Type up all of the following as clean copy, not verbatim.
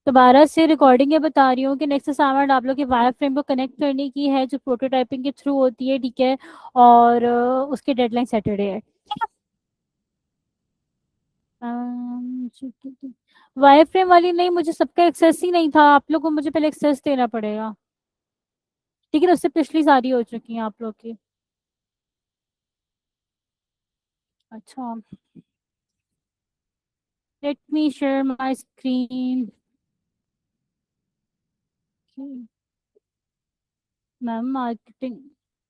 दोबारा से रिकॉर्डिंग ये बता रही हूँ कि नेक्स्ट असाइनमेंट आप लोग के वायर फ्रेम को कनेक्ट करने की है, जो प्रोटोटाइपिंग के थ्रू होती है, ठीक है। और उसकी डेडलाइन सैटरडे है। वायर फ्रेम वाली नहीं, मुझे सबका एक्सेस ही नहीं था, आप लोग को मुझे पहले एक्सेस देना पड़ेगा। लेकिन उससे पिछली सारी हो चुकी हैं आप लोग की। अच्छा, let me share my screen. Ma'am marketing,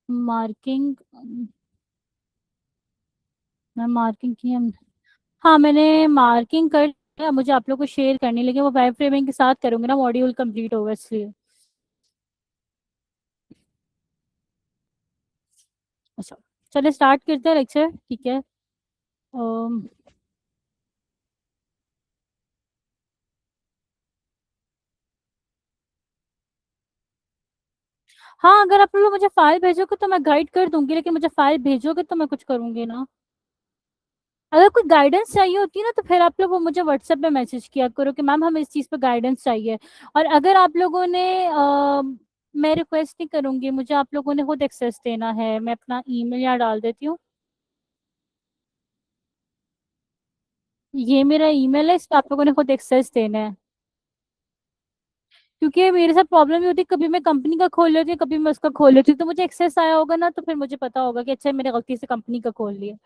marking, ma'am marking की हम, हाँ मैंने मार्किंग कर लिया, मुझे आप लोग को शेयर करनी है, लेकिन वो वाइब फ्रेमिंग के साथ करूंगी ना, मॉड्यूल कंप्लीट होगा इसलिए। अच्छा, चलिए स्टार्ट करते हैं लेक्चर, ठीक है। अम, हाँ, अगर आप लोग मुझे फाइल भेजोगे तो मैं गाइड कर दूंगी, लेकिन मुझे फाइल भेजोगे तो मैं कुछ करूंगी ना। अगर कोई गाइडेंस चाहिए होती है ना, तो फिर आप लोग वो मुझे व्हाट्सएप पे मैसेज किया करो कि मैम हमें इस चीज़ पे गाइडेंस चाहिए। और अगर आप लोगों ने मैं रिक्वेस्ट नहीं करूंगी, मुझे आप लोगों ने खुद एक्सेस देना है, मैं अपना ईमेल यहाँ डाल देती हूँ। ये मेरा ईमेल है, इस पे आप लोगों ने खुद एक्सेस देना है। क्योंकि मेरे साथ प्रॉब्लम ये होती है, कभी मैं कंपनी का खोल लेती हूँ, कभी मैं उसका खोल लेती हूँ, तो मुझे एक्सेस आया होगा ना, तो फिर मुझे पता होगा कि अच्छा मैंने गलती से कंपनी का खोल लिया।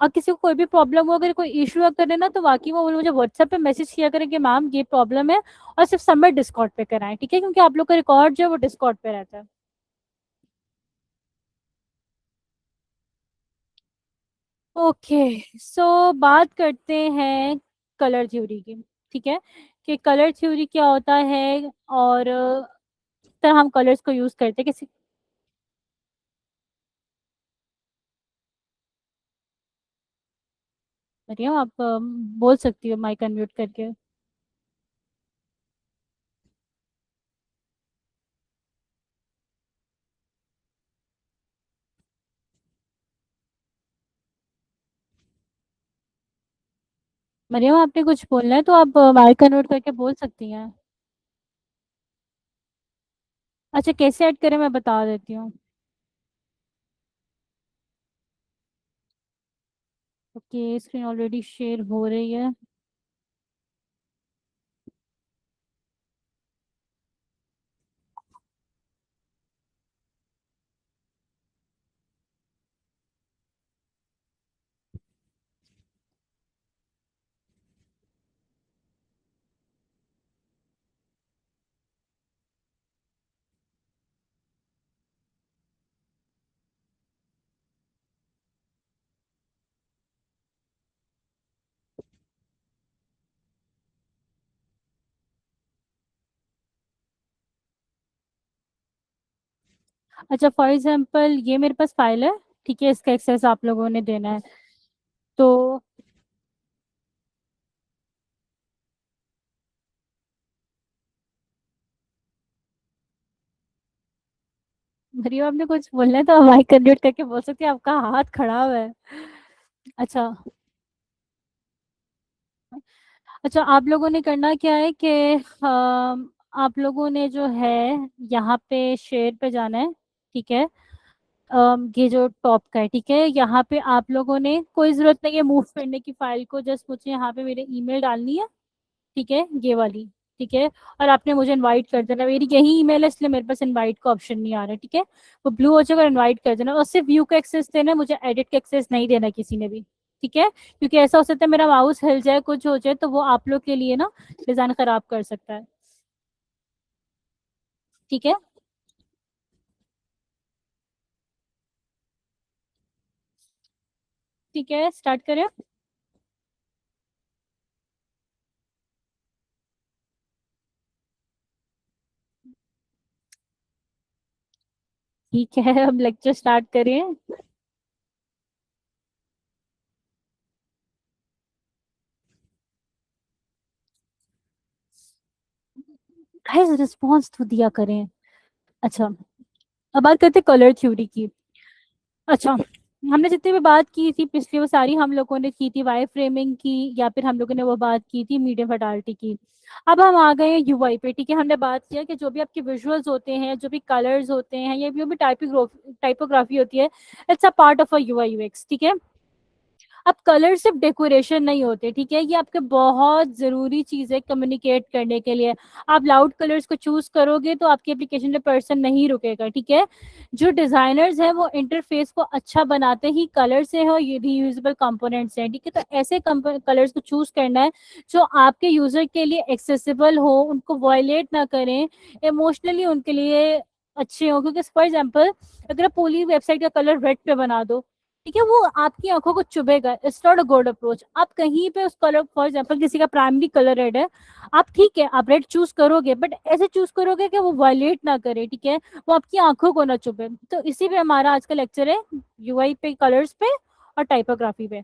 और किसी को कोई भी प्रॉब्लम हो, अगर कोई इशू करे ना, तो वाकई में वो मुझे व्हाट्सएप पे मैसेज किया करें कि मैम ये प्रॉब्लम है, और सिर्फ सबमिट डिस्कॉर्ड पे कराएं, ठीक है, क्योंकि आप लोग का रिकॉर्ड जो है वो डिस्कॉर्ड पे रहता है। ओके, सो बात करते हैं कलर थ्योरी की, ठीक है, कि कलर थ्योरी क्या होता है, और तरह हम कलर्स को यूज करते हैं किसी। मरियम आप बोल सकती हो माइक अनम्यूट करके। मरियम आपने कुछ बोलना है तो आप माइक अनम्यूट करके बोल सकती हैं। अच्छा, कैसे ऐड करें मैं बता देती हूँ। ओके, स्क्रीन ऑलरेडी शेयर हो रही है। अच्छा, फॉर एग्जाम्पल ये मेरे पास फाइल है, ठीक है, इसका एक्सेस आप लोगों ने देना है। तो मरियम आपने कुछ बोलना है तो माइक अनम्यूट करके बोल सकती है, आपका हाथ खराब है। अच्छा, अच्छा आप लोगों ने करना क्या है कि आप लोगों ने जो है यहाँ पे शेयर पे जाना है, ठीक है। ये जो टॉप का है, ठीक है, यहाँ पे आप लोगों ने कोई जरूरत नहीं है मूव करने की फाइल को, जस्ट मुझे यहाँ पे मेरे ईमेल डालनी है, ठीक है, ये वाली, ठीक है। और आपने मुझे इनवाइट कर देना, मेरी यही ईमेल है इसलिए मेरे पास इनवाइट का ऑप्शन नहीं आ रहा है, ठीक है। वो ब्लू हो जाएगा, इनवाइट कर देना, और सिर्फ व्यू का एक्सेस देना है, मुझे एडिट का एक्सेस नहीं देना किसी ने भी, ठीक है, क्योंकि ऐसा हो सकता है मेरा माउस हिल जाए, कुछ हो जाए, तो वो आप लोग के लिए ना डिजाइन खराब कर सकता है, ठीक है। ठीक है, स्टार्ट करें। ठीक है, अब लेक्चर स्टार्ट करें। गाइस रिस्पॉन्स तो दिया करें। अच्छा, अब बात करते हैं कलर थ्योरी की। अच्छा, हमने जितनी भी बात की थी पिछली, वो सारी हम लोगों ने की थी वाई फ्रेमिंग की, या फिर हम लोगों ने वो बात की थी मीडियम फैटालिटी की। अब हम आ गए हैं यूआई पे, ठीक है। हमने बात किया कि जो भी आपके विजुअल्स होते हैं, जो भी कलर्स होते हैं, या जो भी टाइपोग्राफी होती है, it's a part of a UI UX, ठीक है। अब कलर सिर्फ डेकोरेशन नहीं होते, ठीक है, ये आपके बहुत जरूरी चीज है कम्युनिकेट करने के लिए। आप लाउड कलर्स को चूज करोगे तो आपकी एप्लीकेशन पे पर्सन नहीं रुकेगा, ठीक है। जो डिजाइनर्स हैं वो इंटरफेस को अच्छा बनाते ही कलर से है और रीयूजेबल कंपोनेंट से है, ठीक है। तो ऐसे कलर्स को चूज करना है जो आपके यूजर के लिए एक्सेसिबल हो, उनको वायलेट ना करें, इमोशनली उनके लिए अच्छे हो। क्योंकि फॉर एग्जाम्पल अगर आप पूरी वेबसाइट का कलर रेड पे बना दो, ठीक है, वो आपकी आंखों को चुभेगा, it's not a good approach. आप कहीं पे उस कलर, फॉर एग्जांपल किसी का प्राइमरी कलर रेड है, आप ठीक है आप रेड चूज करोगे, बट ऐसे चूज करोगे कि वो वायलेट ना करे, ठीक है, वो आपकी आंखों को ना चुभे। तो इसी पे हमारा आज का लेक्चर है, यूआई पे, कलर्स पे और टाइपोग्राफी पे,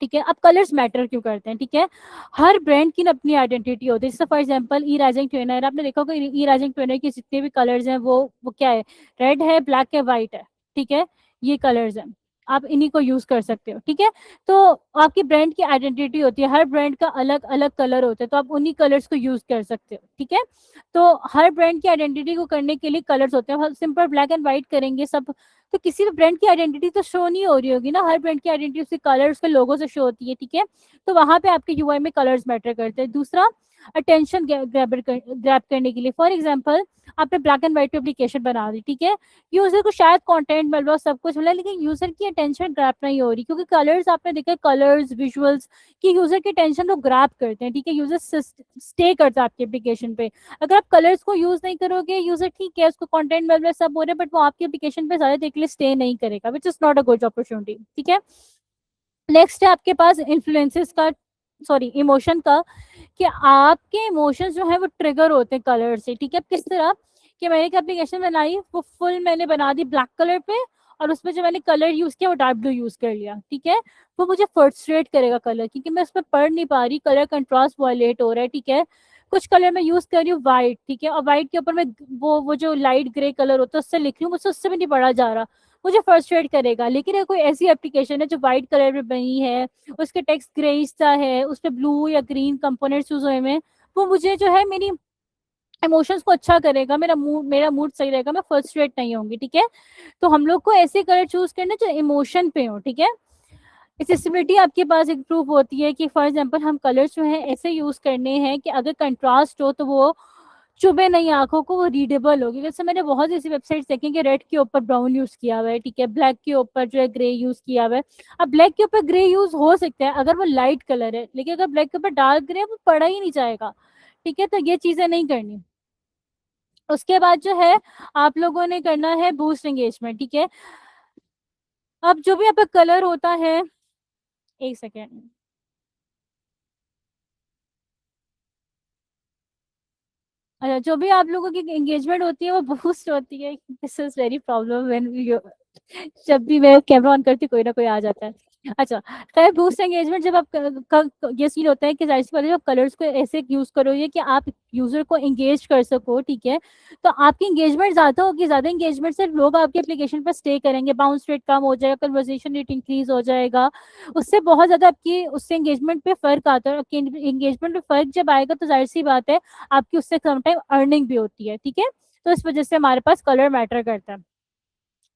ठीक है। अब कलर्स मैटर क्यों करते हैं, ठीक है। हर ब्रांड की ना अपनी आइडेंटिटी होती है। जैसे for example E rising trainer, आपने देखा होगा ई राइजिंग ट्रेनर के जितने भी कलर्स हैं वो क्या है, रेड है, ब्लैक है, व्हाइट है, ठीक है, ये कलर्स हैं। आप इन्हीं को यूज कर सकते हो, ठीक है। तो आपकी ब्रांड की आइडेंटिटी होती है, हर ब्रांड का अलग अलग कलर होता है, तो आप उन्हीं कलर्स को यूज कर सकते हो, ठीक है। तो हर ब्रांड की आइडेंटिटी को करने के लिए कलर्स होते हैं। सिंपल ब्लैक एंड व्हाइट करेंगे सब, तो किसी भी ब्रांड की आइडेंटिटी तो शो नहीं हो रही होगी ना। हर ब्रांड की आइडेंटिटी उसके कलर, उसके लोगो से शो होती है, ठीक है। तो वहां पे आपके यूआई में कलर्स मैटर करते हैं। दूसरा, अटेंशन ग्रैब करने के लिए, फॉर एग्जांपल आपने ब्लैक एंड व्हाइट एप्लीकेशन बना दी, ठीक है, यूजर को शायद कंटेंट मिल रहा हो, सब कुछ मिला, लेकिन यूजर की अटेंशन ग्रैब नहीं हो रही, क्योंकि कलर्स आपने देखा, कलर्स विजुअल्स की यूजर की अटेंशन को ग्रैब करते हैं, ठीक है, यूजर स्टे करता है आपके एप्लीकेशन पे। अगर आप कलर्स को यूज नहीं करोगे, यूजर ठीक है उसको कंटेंट मिल रहा है, सब हो रहा है, बट वो आपके एप्लीकेशन पे ज्यादा देर के लिए स्टे नहीं करेगा, which is not a good opportunity, ठीक है। नेक्स्ट है आपके पास इन्फ्लुएंसेस का, सॉरी इमोशन का, कि आपके इमोशंस जो है वो ट्रिगर होते हैं कलर से, ठीक है। किस तरह, कि मैंने एक एप्लीकेशन बनाई, वो फुल मैंने बना दी ब्लैक कलर पे, और उसमें जो मैंने कलर यूज किया वो डार्क ब्लू यूज कर लिया, ठीक है। वो मुझे फ्रस्ट्रेट करेगा कलर, क्योंकि मैं उसमें पढ़ नहीं पा रही, कलर कंट्रास्ट वायलेट हो रहा है, ठीक है। कुछ कलर मैं यूज कर रही हूँ व्हाइट, ठीक है, और व्हाइट के ऊपर मैं वो जो लाइट ग्रे कलर होता है उससे लिख रही हूँ, मुझसे उससे भी नहीं पढ़ा जा रहा, मुझे फ्रस्ट्रेट करेगा। लेकिन अगर कोई ऐसी एप्लीकेशन है जो व्हाइट कलर में बनी है, उसके टेक्स्ट ग्रेइश सा है, उस पे ब्लू या ग्रीन कंपोनेंट्स यूज हुए हैं, वो मुझे जो है मेरी इमोशंस को अच्छा करेगा, मेरा मूड सही रहेगा, मैं फ्रस्ट्रेट नहीं होंगी, ठीक है। तो हम लोग को ऐसे कलर चूज करना जो इमोशन पे हो, ठीक है। एक्सेसिबिलिटी आपके पास इंप्रूव होती है कि फॉर एग्जांपल हम कलर्स जो है ऐसे यूज करने हैं कि अगर कंट्रास्ट हो तो वो चुभे नहीं आंखों को, वो रीडेबल होगी। जैसे मैंने बहुत ऐसी वेबसाइट्स देखी कि रेड के ऊपर ब्राउन यूज किया हुआ है, ठीक है, ब्लैक के ऊपर जो है ग्रे यूज किया हुआ है। अब ब्लैक के ऊपर ग्रे यूज हो सकता है अगर वो लाइट कलर है, लेकिन अगर ब्लैक के ऊपर डार्क ग्रे वो पढ़ा ही नहीं जाएगा, ठीक है। तो ये चीजें नहीं करनी। उसके बाद जो है आप लोगों ने करना है बूस्ट एंगेजमेंट, ठीक है। अब जो भी आपका कलर होता है, एक सेकेंड, अच्छा, जो भी आप लोगों की एंगेजमेंट होती है वो बूस्ट होती है। This is very problem when जब भी मैं कैमरा ऑन करती हूँ, कोई ना कोई आ जाता है। अच्छा, खैर बूस्ट एंगेजमेंट जब आप ये सीन होता है कि जाहिर सी बात है, जब आप कलर्स को ऐसे यूज करोगे कि आप यूजर को एंगेज कर सको, ठीक है, तो आपकी एंगेजमेंट ज्यादा होगी, ज्यादा एंगेजमेंट से लोग आपके एप्लीकेशन पर स्टे करेंगे, बाउंस रेट कम हो जाएगा, कन्वर्सेशन रेट इंक्रीज हो जाएगा, उससे बहुत ज्यादा आपकी उससे एंगेजमेंट पे फर्क आता है। एंगेजमेंट पे फर्क जब आएगा तो जाहिर सी बात है आपकी उससे समटाइम अर्निंग भी होती है, ठीक है। तो इस वजह से हमारे पास कलर मैटर करता है।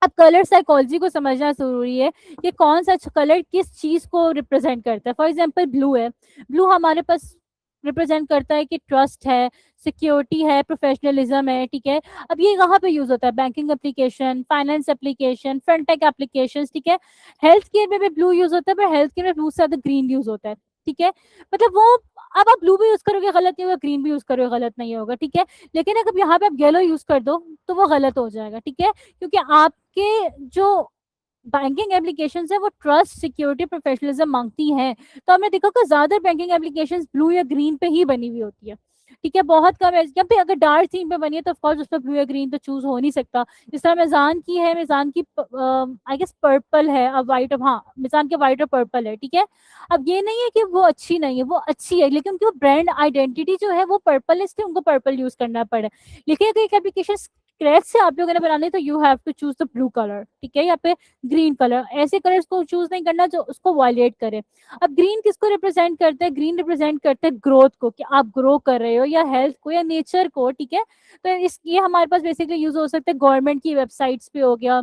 अब कलर साइकोलॉजी को समझना जरूरी है कि कौन सा कलर किस चीज को रिप्रेजेंट करता है। फॉर एग्जांपल ब्लू है, ब्लू हमारे पास रिप्रेजेंट करता है कि ट्रस्ट है, सिक्योरिटी है, प्रोफेशनलिज्म है, ठीक है। अब ये कहाँ पे यूज होता है, बैंकिंग एप्लीकेशन, फाइनेंस एप्लीकेशन, फ्रंटेक एप्लीकेशन, ठीक है। हेल्थ केयर में भी ब्लू यूज होता है, पर हेल्थ केयर में ब्लू से ज्यादा ग्रीन यूज होता है, ठीक है। मतलब वो, अब आप ब्लू भी यूज करोगे गलत नहीं होगा, ग्रीन भी यूज करोगे गलत नहीं होगा, ठीक है। लेकिन अगर यहाँ पे आप येलो यूज कर दो तो वो गलत हो जाएगा, ठीक है, क्योंकि आपके जो बैंकिंग एप्लीकेशन है वो ट्रस्ट, सिक्योरिटी, प्रोफेशनलिज्म मांगती हैं। तो हमने देखा कि ज्यादा बैंकिंग एप्लीकेशन ब्लू या ग्रीन पे ही बनी हुई होती है, ठीक है। बहुत कम है, जब भी अगर डार्क थीम पे बनी है तो ऑफकोर्स उस पर ब्लू या ग्रीन तो चूज हो नहीं सकता। जिस तरह मिजान की है, मिजान की आई गेस पर्पल है, अब व्हाइट, अब हाँ मिजान के व्हाइट और पर्पल है, ठीक है। अब ये नहीं है कि वो अच्छी नहीं है, वो अच्छी है, लेकिन उनकी ब्रांड आइडेंटिटी जो है वो पर्पल है, इसलिए उनको पर्पल यूज करना पड़े। लेकिन अगर एक एप्लीकेशन क्रैच से आप लोगों ने बनाने तो you have to choose the blue colour, ठीक है, या पे ग्रीन कलर, ऐसे कलर्स को चूज नहीं करना जो उसको वायलेट करे। अब ग्रीन किसको रिप्रेजेंट करते हैं? ग्रीन रिप्रेजेंट करते हैं ग्रोथ को, कि आप ग्रो कर रहे हो, या हेल्थ को, या नेचर को, ठीक है। तो इस ये हमारे पास बेसिकली यूज हो सकता है गवर्नमेंट की वेबसाइट्स पे हो गया,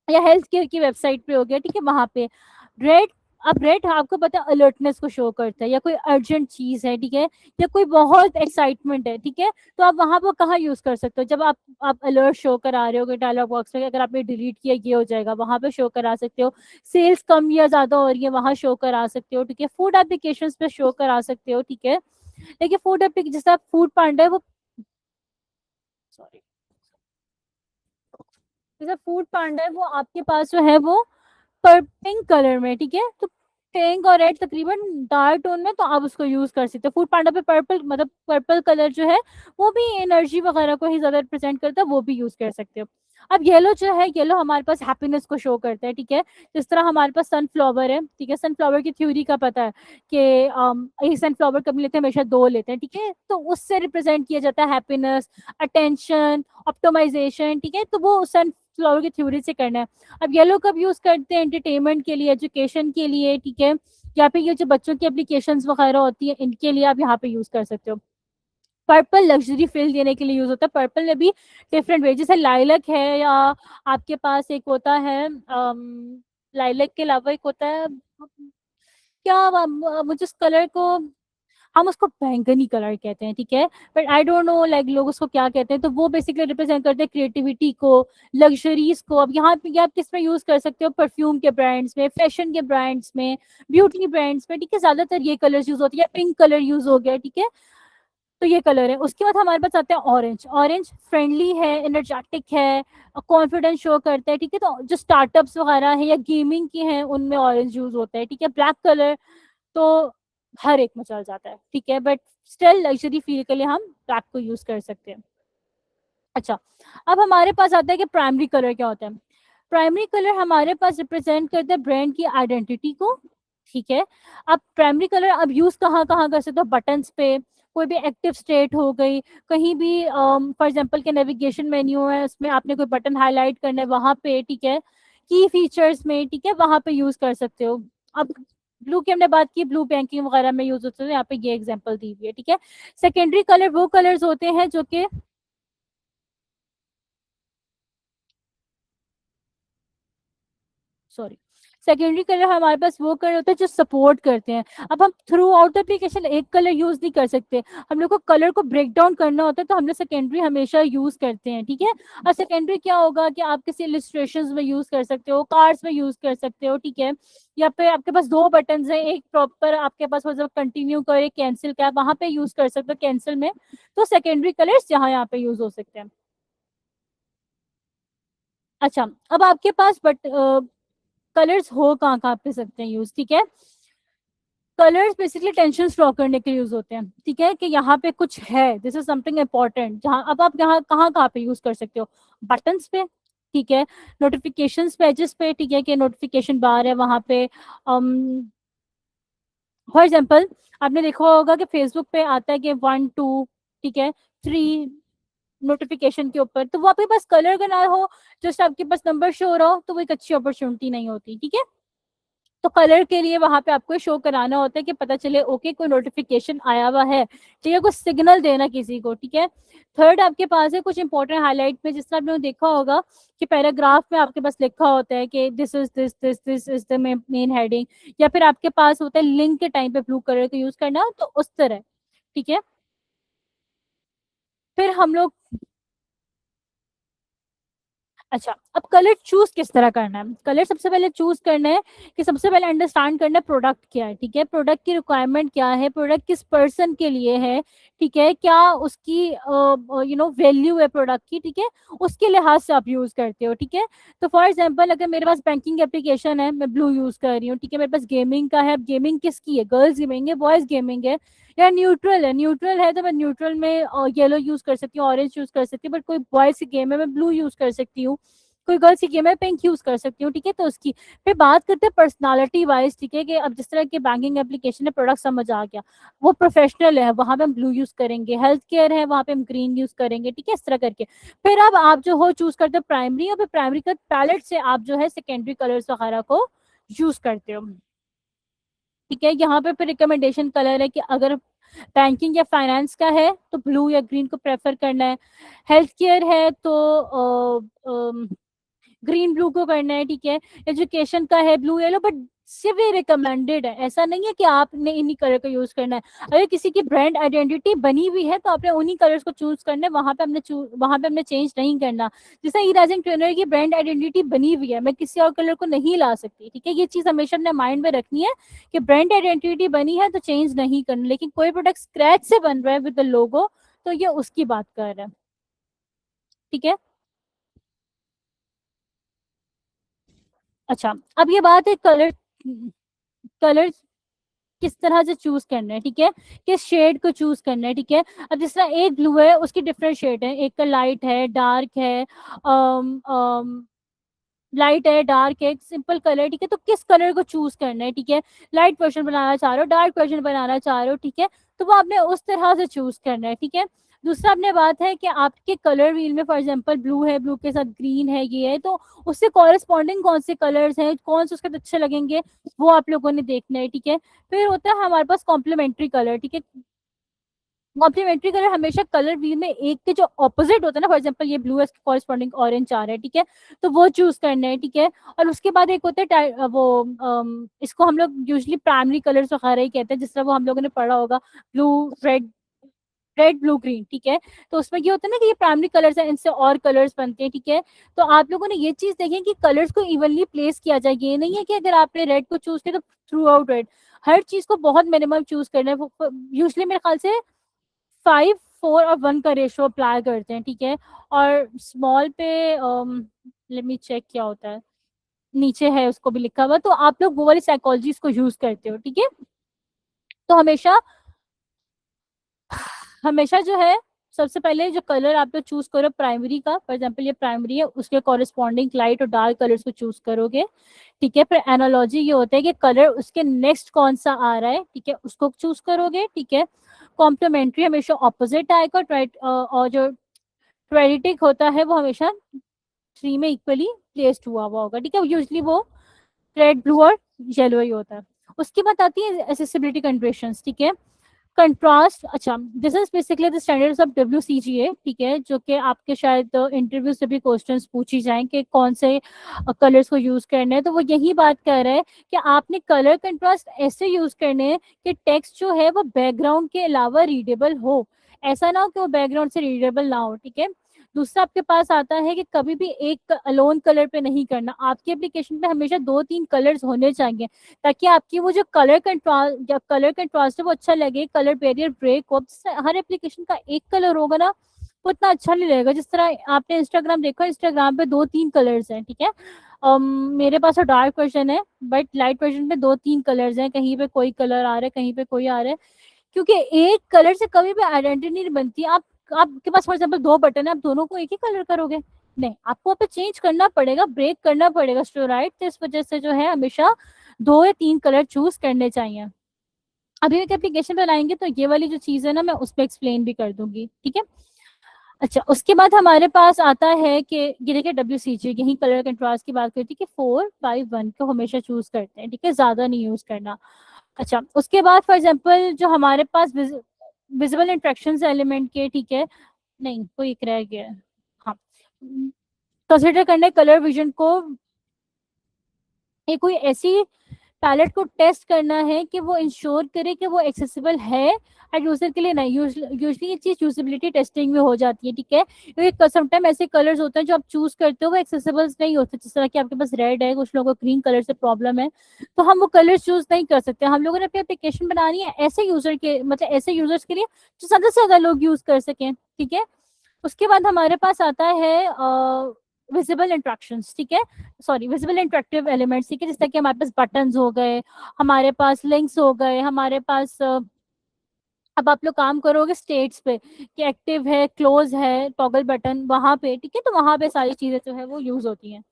या हेल्थ केयर की वेबसाइट पे हो गया, ठीक है, वहां पे। रेड, अब रेड आपको पता है अलर्टनेस को शो करता है, या कोई अर्जेंट चीज है, ठीक है, या कोई बहुत एक्साइटमेंट है, ठीक है। तो आप वहां पर कहाँ यूज कर सकते हो? जब आप अलर्ट शो करा रहे हो डायलॉग बॉक्स में, अगर आपने डिलीट किया ये हो जाएगा, वहां पे शो करा सकते हो। सेल्स कम या ज्यादा हो रही है, वहां शो करा सकते हो, ठीक है। फूड एप्लीकेशन पे शो करा सकते हो, ठीक है। देखिए फूड एप्लीकेशन, जैसा फूड पांडा है वो, सॉरी, जैसा फूड पांडा है वो आपके पास जो है वो पर पिंक कलर में, ठीक है। तो पिंक और रेड तकरीबन डार्क टोन में, तो आप उसको यूज कर सकते हो। फूड पांडा पे पर्पल, मतलब पर्पल कलर जो है वो भी एनर्जी वगैरह को ही ज्यादा रिप्रेजेंट करता है, वो भी यूज कर सकते हो। अब येलो जो है, येलो हमारे पास हैप्पीनेस को शो करता है, ठीक है। जिस तरह हमारे पास सनफ्लावर है, ठीक है, सनफ्लावर की थ्योरी का पता है कि एक सनफ्लावर कभी लेते हैं, हमेशा दो लेते हैं, ठीक है। तो उससे रिप्रेजेंट किया जाता है हैप्पीनेस, अटेंशन, ऑप्टिमाइजेशन, ठीक है। तो वो सनफ्लावर की थ्योरी से करना है। अब येलो कब यूज करते हैं? एंटरटेनमेंट के लिए, एजुकेशन के लिए, ठीक है, या फिर ये जो बच्चों की एप्लीकेशंस वगैरह होती है इनके लिए आप यहाँ पे यूज कर सकते हो। पर्पल लग्जरी फील देने के लिए यूज होता है। पर्पल में भी डिफरेंट वे, जैसे लाइलक है, या आपके पास एक होता है लाइलक के अलावा एक होता है, क्या मुझे उस कलर को, हम उसको बैंगनी कलर कहते हैं, ठीक है। But I don't know like लोग उसको क्या कहते हैं। तो वो बेसिकली रिप्रेजेंट करते हैं क्रिएटिविटी को, लग्जरीज को। अब यहाँ पे आप किस में यूज कर सकते हो? परफ्यूम के ब्रांड्स में, फैशन के ब्रांड्स में, ब्यूटी ब्रांड्स में, ठीक है। ज्यादातर ये कलर्स यूज होती है। पिंक कलर यूज हो गया, ठीक है। तो ये कलर है। उसके बाद हमारे पास आता है ऑरेंज। ऑरेंज फ्रेंडली है, एनर्जेटिक है, कॉन्फिडेंस शो करता है, ठीक है। तो जो स्टार्टअप्स वगैरह है या गेमिंग की हैं उनमें ऑरेंज यूज होता है, ठीक है। ब्लैक कलर तो हर एक में चल जाता है, ठीक है, बट स्टिल लग्जरी फील के लिए हम ब्लैक को यूज कर सकते हैं। अच्छा, अब हमारे पास आता है कि प्राइमरी कलर क्या होता है। प्राइमरी कलर हमारे पास रिप्रेजेंट करता है ब्रांड की आइडेंटिटी को, ठीक है। अब प्राइमरी कलर अब यूज कहाँ कहाँ कर सकते हो? बटन्स पे, कोई भी एक्टिव स्टेट हो गई, कहीं भी फॉर एग्जांपल के नेविगेशन मेन्यू है उसमें आपने कोई बटन हाईलाइट करना है वहां पे, ठीक है। की फीचर्स में, ठीक है, वहां पे यूज कर सकते हो। अब ब्लू की हमने बात की, ब्लू बैंकिंग वगैरह में यूज होते हैं, यहाँ पे ये एग्जांपल दी हुई है, ठीक है। सेकेंडरी कलर वो कलर्स होते हैं जो कि, सॉरी, सेकेंडरी कलर हमारे पास वो कलर होता है जो सपोर्ट करते हैं। अब हम थ्रू आउट एप्लीकेशन एक कलर यूज नहीं कर सकते, हम लोग को कलर को ब्रेक डाउन करना होता है, तो हम लोग सेकेंडरी हमेशा यूज करते हैं, ठीक है। और सेकेंडरी क्या होगा कि आप किसी इलिस्ट्रेशन में यूज कर सकते हो, कार्ड्स में यूज कर सकते हो, ठीक है। या फिर आपके पास दो बटन है, एक प्रॉपर आपके पास हो कंटिन्यू कर, एक कैंसिल का, वहां पे यूज कर सकते हो कैंसिल में। तो सेकेंडरी कलर्स यहाँ पे यूज हो सकते हैं। अच्छा, अब आपके पास बट कलर्स हो कहाँ कहाँ पे सकते हैं यूज, ठीक है। कलर्स बेसिकली टेंशन ड्रॉ करने के लिए यूज होते हैं, ठीक है, कि यहाँ पे कुछ है, दिस इज समथिंग इम्पोर्टेंट। जहाँ अब आप यहाँ कहाँ कहाँ पे यूज कर सकते हो? बटन्स पे, ठीक है, नोटिफिकेशन पेजेस पे, ठीक है, कि नोटिफिकेशन बार है वहां पे। फॉर एग्जाम्पल आपने देखा होगा कि फेसबुक पे आता है कि 1 2, ठीक है, 3 नोटिफिकेशन के ऊपर, तो वो आपके पास कलर का ना हो, जस्ट आपके पास नंबर शो हो रहा हो, तो वो एक अच्छी अपॉर्चुनिटी नहीं होती, ठीक है। तो कलर के लिए वहां पे आपको शो कराना होता है कि पता चले ओके कोई नोटिफिकेशन आया हुआ है, ठीक है, कुछ सिग्नल देना किसी को, ठीक है। थर्ड आपके पास है कुछ इंपॉर्टेंट हाईलाइट में, जिस तरह आपने देखा होगा कि पैराग्राफ में आपके पास लिखा होता है कि this is the main heading, या फिर आपके पास होता है लिंक के टाइम पे ब्लू कलर का यूज करना, तो उस तरह, ठीक है। फिर हम लोग, अच्छा, अब कलर चूज किस तरह करना है? कलर सबसे पहले चूज करना है कि सबसे पहले अंडरस्टैंड करना है प्रोडक्ट क्या है, ठीक है, प्रोडक्ट की रिक्वायरमेंट क्या है, प्रोडक्ट किस पर्सन के लिए है, ठीक है, क्या उसकी वैल्यू है प्रोडक्ट की, ठीक है, उसके लिहाज से आप यूज करते हो, ठीक है। तो फॉर एग्जाम्पल अगर मेरे पास बैंकिंग एप्लीकेशन है, मैं ब्लू यूज कर रही हूँ, ठीक है, मेरे पास गेमिंग का है, अब गेमिंग किसकी है? गर्ल्स गेमिंग है, बॉयज गेमिंग है, या न्यूट्रल है? न्यूट्रल है तो मैं न्यूट्रल में येलो यूज कर सकती हूँ, ऑरेंज यूज कर सकती हूँ, बट कोई बॉयज की गेम है मैं ब्लू यूज कर सकती हूँ, कोई गर्ल्स की मैं पिंक यूज कर सकती हूँ, ठीक है। तो उसकी फिर बात करते हैं पर्सनालिटी वाइज, ठीक है, कि अब जिस तरह के बैंकिंग एप्लीकेशन है, प्रोडक्ट समझ आ गया, वो प्रोफेशनल है, वहां पे हम ब्लू यूज करेंगे, हेल्थ केयर है वहां पे हम ग्रीन यूज करेंगे, ठीक है, इस तरह करके। फिर अब आप जो हो चूज करते हो प्राइमरी, और फिर प्राइमरी का पैलेट से आप जो है सेकेंडरी कलर्स वगैरह को यूज करते हो, ठीक है। यहाँ पे फिर रिकमेंडेशन कलर है कि अगर बैंकिंग या फाइनेंस का है तो ब्लू या ग्रीन को प्रेफर करना है, हेल्थ केयर है तो ग्रीन ब्लू को करना है, ठीक है। एजुकेशन का है ब्लू येलो, बट सिर्फ रिकमेंडेड है, ऐसा नहीं है कि आपने इन्हीं कलर का यूज करना है। अगर किसी की ब्रांड आइडेंटिटी बनी हुई है तो आपने उन्हीं कलर्स को चूज करना है, वहां पे हमने चेंज नहीं करना। जैसे ई राइजिंग ट्रेनर की ब्रांड आइडेंटिटी बनी हुई है, मैं किसी और कलर को नहीं ला सकती, ठीक है। ये चीज हमेशा अपने माइंड में रखनी है कि ब्रांड आइडेंटिटी बनी है तो चेंज नहीं करना, लेकिन कोई प्रोडक्ट स्क्रैच से बन रहा है विद द लोगो तो ये उसकी बात कर रहे हैं, ठीक है। अच्छा, अब ये बात है कलर, कलर किस तरह से चूज करना है, ठीक है, किस शेड को चूज करना है, ठीक है। अब जिस तरह एक ब्लू है उसकी डिफरेंट शेड है, एक का लाइट है, डार्क है, लाइट है, डार्क है, सिंपल कलर, ठीक है। तो किस कलर को चूज करना है, ठीक है। लाइट वर्जन बनाना चाह रहे हो, डार्क वर्जन बनाना चाह रहे हो, ठीक है, तो वो आपने उस तरह से चूज करना है, ठीक है। दूसरा अपने बात है कि आपके कलर व्हील में फॉर एग्जांपल ब्लू है, ब्लू के साथ ग्रीन है, ये है, तो उससे कॉरेस्पॉन्डिंग कौन से कलर्स हैं, कौन से उसके साथ अच्छे लगेंगे, वो आप लोगों ने देखना है, ठीक है। फिर होता है हमारे पास कॉम्प्लीमेंट्री कलर, ठीक है। कॉम्प्लीमेंट्री कलर हमेशा कलर व्हील में एक के जो ऑपोजिट होता है ना, फॉर एग्जांपल ये ब्लू है, कॉरेस्पॉन्डिंग ऑरेंज आ रहा है, ठीक है, तो वो चूज करना है, ठीक है। और उसके बाद एक होता है इसको हम लोग यूजली प्राइमरी कलर्स वगैरह ही कहते हैं, जिस तरह वो हम लोगों ने पढ़ा होगा, blue, red, red blue green, ठीक है। तो उसमें ये होता है ना कि ये प्राइमरी कलर्स हैं, इनसे और कलर्स बनते हैं, ठीक है। तो आप लोगों ने ये चीज देखी कि कलर्स को इवनली प्लेस किया जाए, ये नहीं है कि अगर आपने रेड को चूज किया तो थ्रू आउट रेड, हर चीज को बहुत मिनिमम चूज करना है। यूजली मेरे ख्याल से 5, 4 और 1 का रेशो अप्लाई करते हैं, ठीक है। और स्मॉल पे लेट मी चेक क्या होता है, नीचे है उसको भी लिखा हुआ, तो आप लोग वो वाली साइकोलॉजीज को यूज करते हो, ठीक है। तो हमेशा हमेशा जो है, सबसे पहले जो कलर आप लोग चूज करो प्राइमरी का, फॉर एग्जांपल ये प्राइमरी है, उसके कॉरेस्पॉन्डिंग लाइट और डार्क कलर्स को चूज करोगे, ठीक है। फिर एनालॉजी ये होता है कि कलर उसके नेक्स्ट कौन सा आ रहा है, ठीक है, उसको चूज करोगे, ठीक है। कॉम्प्लीमेंट्री हमेशा ऑपोजिट आएगा, और जो क्रेडिटिक होता है वो हमेशा थ्री में इक्वली प्लेस्ड हुआ हुआ होगा, ठीक है। यूजली वो रेड ब्लू और येलो ही होता है। उसके बाद आती है एसेसिबिलिटी कंडीशंस, ठीक है। कंट्रास्ट, अच्छा, this is basically the standards of WCGA, ठीक है, जो कि आपके शायद इंटरव्यू से भी क्वेश्चंस पूछी जाएं कि कौन से कलर्स को यूज करने हैं, तो वो यही बात कर रहा है कि आपने कलर कंट्रास्ट ऐसे यूज करने हैं कि टेक्स्ट जो है वो बैकग्राउंड के अलावा रीडेबल हो, ऐसा ना हो कि वो बैकग्राउंड से रीडेबल ना हो, ठीक है। दूसरा आपके पास आता है कि कभी भी एक अलोन कलर पे नहीं करना, आपकी एप्लीकेशन पे हमेशा 2-3 कलर्स होने चाहिए, ताकि आपकी वो जो कलर कंट्रास्ट है वो अच्छा लगे, कलर बैरियर ब्रेक हो। हर एप्लीकेशन का एक कलर होगा ना, वो उतना अच्छा नहीं लगेगा। जिस तरह आपने इंस्टाग्राम देखा, इंस्टाग्राम पे 2-3 कलर्स हैं, ठीक है। मेरे पास तो डार्क वर्जन है, बट लाइट वर्जन पे 2-3 कलर्स हैं, कहीं पे कोई कलर आ रहा है, कहीं पे कोई आ रहा है, क्योंकि एक कलर से कभी भी आइडेंटिटी नहीं बनती। आप आपके पास फॉर एग्जाम्पल 2 बटन है, आप दोनों को एक ही कलर करोगे, नहीं, आपको पे चेंज करना पड़ेगा, ब्रेक करना पड़ेगा स्टोराइट, तो इस वजह से जो है हमेशा 2 या 3 कलर चूज करने चाहिए। अभी एक एप्लीकेशन बनाएंगे तो ये वाली जो चीज है ना, मैं उस पर एक्सप्लेन भी कर दूंगी, ठीक है। अच्छा, उसके बाद हमारे पास आता है कि ये देखिए WCG, यही कलर कंट्रास्ट की बात करती है कि 4, 5, 1 को हमेशा चूज करते हैं, ठीक है, ज्यादा नहीं यूज करना। अच्छा, उसके बाद फॉर एग्जांपल जो हमारे पास विजिबल इंट्रैक्शन एलिमेंट के, ठीक है, नहीं कोई एक रह गया है, हाँ, कंसिडर करने कलर विजन को, ये कोई ऐसी पैलेट को टेस्ट करना है कि वो इंश्योर करे कि वो एक्सेसिबल है हर यूजर के लिए, नहीं, यूजली ये चीज यूजिबिलिटी टेस्टिंग में हो जाती है, ठीक है, क्योंकि समटाइम ऐसे कलर्स होते हैं जो आप चूज करते हो वो एक्सेसिबल नहीं होते, जिस तरह की आपके पास रेड है, कुछ लोगों को ग्रीन कलर से प्रॉब्लम है, तो हम वो कलर चूज नहीं कर सकते। हम लोगों ने अपनी एप्लीकेशन बनानी है ऐसे यूजर के, मतलब ऐसे यूजर्स के लिए जो ज्यादा से ज्यादा लोग यूज कर सकें, ठीक है। उसके बाद हमारे पास आता है विजिबल इंट्रैक्शंस, ठीक है, सॉरी, विजिबल इंटरेक्टिव एलिमेंट्स, ठीक है, जैसे कि हमारे पास बटन्स हो गए, हमारे पास लिंक्स हो गए, हमारे पास अब आप लोग काम करोगे स्टेट्स पे कि एक्टिव है, क्लोज है, टॉगल बटन वहां पे, ठीक है, तो वहां पे सारी चीजें जो है वो यूज होती हैं।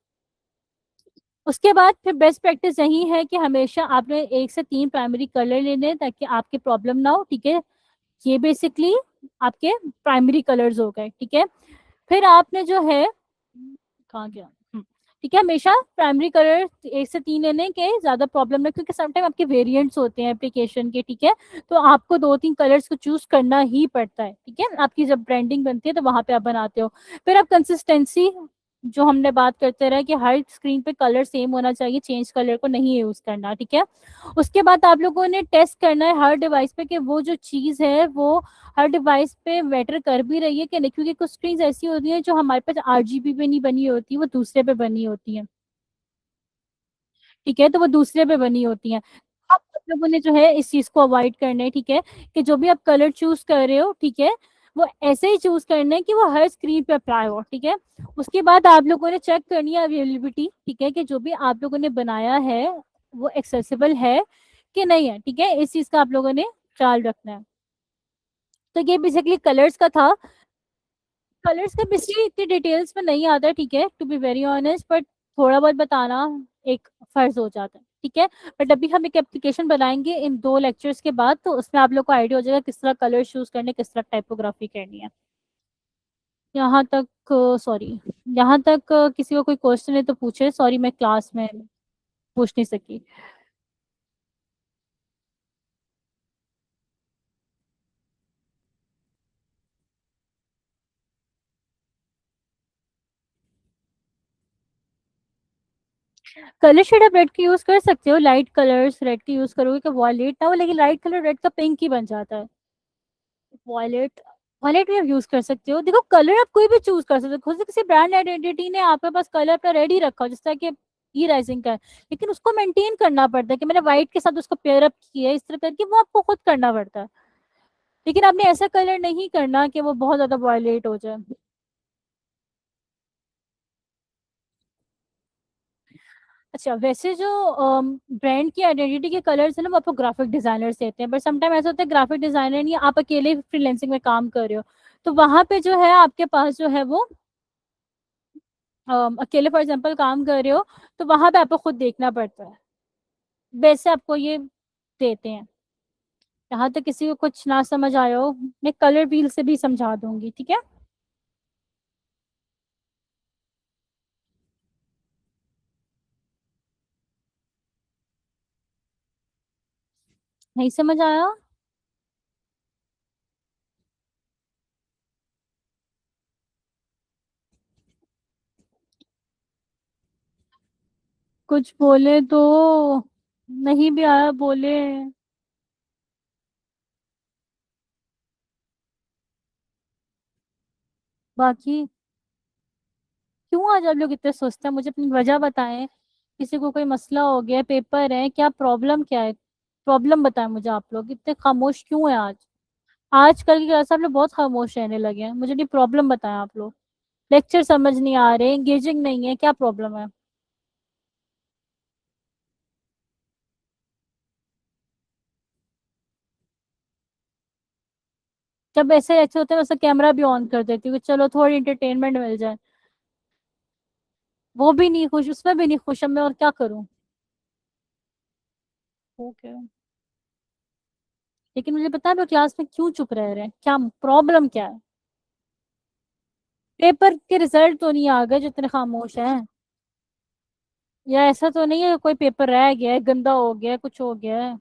उसके बाद फिर बेस्ट प्रैक्टिस यही है कि हमेशा आपने 1 से 3 प्राइमरी कलर लेने हैं ताकि आपके प्रॉब्लम ना हो, ठीक है। ये बेसिकली आपके प्राइमरी कलर्स हो गए, ठीक है। फिर आपने जो है कहाँ गया, ठीक है, हमेशा प्राइमरी कलर 1 से 3 लेने के ज्यादा प्रॉब्लम है, क्योंकि समटाइम आपके वेरिएंट्स होते हैं एप्लीकेशन के, ठीक है। तो आपको 2-3 कलर्स को चूज करना ही पड़ता है, ठीक है, आपकी जब ब्रांडिंग बनती है तो वहां पे आप बनाते हो। फिर आप कंसिस्टेंसी, जो हमने बात करते रहे कि हर स्क्रीन पे कलर सेम होना चाहिए, चेंज कलर को नहीं यूज करना, ठीक है। उसके बाद आप लोगों ने टेस्ट करना है हर डिवाइस पे कि वो जो चीज है वो हर डिवाइस पे मैटर कर भी रही है कि नहीं, क्योंकि कुछ स्क्रीन ऐसी होती है जो हमारे पास आरजीबी पे नहीं बनी होती, वो दूसरे पे बनी होती है, ठीक है, तो वो दूसरे पे बनी होती हैं। आप लोगों ने जो है इस चीज को अवॉइड करना है, ठीक है, कि जो भी आप कलर चूज कर रहे हो, ठीक है, वो ऐसे ही चूज करना है कि वो हर स्क्रीन पे अप्लाई हो, ठीक है। उसके बाद आप लोगों ने चेक करनी है अवेलेबिलिटी, ठीक है, कि जो भी आप लोगों ने बनाया है वो एक्सेसिबल है कि नहीं है, ठीक है, इस चीज का आप लोगों ने ख्याल रखना है। तो ये बेसिकली कलर्स का था। कलर्स का बेसिकली इतनी डिटेल्स में नहीं आता, ठीक है, to be very honest, but थोड़ा बहुत बताना एक फर्ज हो जाता है, ठीक है। बट अभी हम एक एप्लीकेशन बनाएंगे इन 2 लेक्चर्स के बाद, तो उसमें आप लोग को आइडिया हो जाएगा किस तरह कलर चूज करने, किस तरह टाइपोग्राफी करनी है। यहाँ तक, सॉरी, यहाँ तक किसी को कोई क्वेश्चन है तो पूछे, सॉरी मैं क्लास में पूछ नहीं सकी। कलर शेड आप रेड की यूज कर सकते हो, लाइट कलर्स रेड की यूज करोगे तो वॉयलेट ना हो, लेकिन लाइट कलर रेड का पिंक ही बन जाता है। वॉयलेट, वॉयलेट भी आप यूज कर सकते हो। देखो कलर आप कोई भी चूज कर सकते हो, खुद से किसी ब्रांड आइडेंटिटी ने आपके पास कलर अपना रेडी रखा हो, जिस तरह के ई राइजिंग का है, लेकिन उसको मेंटेन करना पड़ता है कि मैंने व्हाइट के साथ उसको पेयर अप किया है, इस तरह करके वो आपको खुद करना पड़ता है। लेकिन आपने ऐसा कलर नहीं करना कि वो बहुत ज्यादा वॉयलेट हो जाए। अच्छा, वैसे जो ब्रांड की आइडेंटिटी के कलर्स है ना, वो आपको ग्राफिक डिजाइनर्स देते हैं, बट समटाइम ऐसा होता है ग्राफिक डिजाइनर नहीं, आप अकेले फ्रीलैंसिंग में काम कर रहे हो, तो वहां पे जो है आपके पास जो है वो अकेले फॉर एग्जांपल काम कर रहे हो, तो वहां पे आपको खुद देखना पड़ता है। वैसे आपको ये देते हैं। यहाँ तक किसी को कुछ ना समझ आया हो, मैं कलर व्हील से भी समझा दूंगी, ठीक है। नहीं समझ आया? कुछ बोले तो, नहीं भी आया बोले। बाकी क्यों आज आप लोग इतने सुस्त हैं, मुझे अपनी वजह बताएं। किसी को कोई मसला हो गया, पेपर है, क्या प्रॉब्लम, क्या है प्रॉब्लम, बताएं मुझे। आप लोग इतने खामोश क्यों हैं आज? आजकल की क्लास आप लोग बहुत खामोश रहने लगे हैं, मुझे नहीं प्रॉब्लम बताएं आप लोग। लेक्चर समझ नहीं आ रहे, एंगेजिंग नहीं है, क्या प्रॉब्लम है? जब ऐसे ऐसे होते हैं वैसे कैमरा भी ऑन कर देती हूँ कि चलो थोड़ी इंटरटेनमेंट मिल जाए। वो भी नहीं खुश, उसमें भी नहीं खुश, अब मैं और क्या करूँ। ओके। लेकिन मुझे पता है वो क्लास में क्यों चुप रह रहे हैं, क्या प्रॉब्लम क्या है? पेपर के रिजल्ट तो नहीं आ गए जो इतने खामोश हैं? या ऐसा तो नहीं है कोई पेपर रह गया है, गंदा हो गया है, कुछ हो गया है?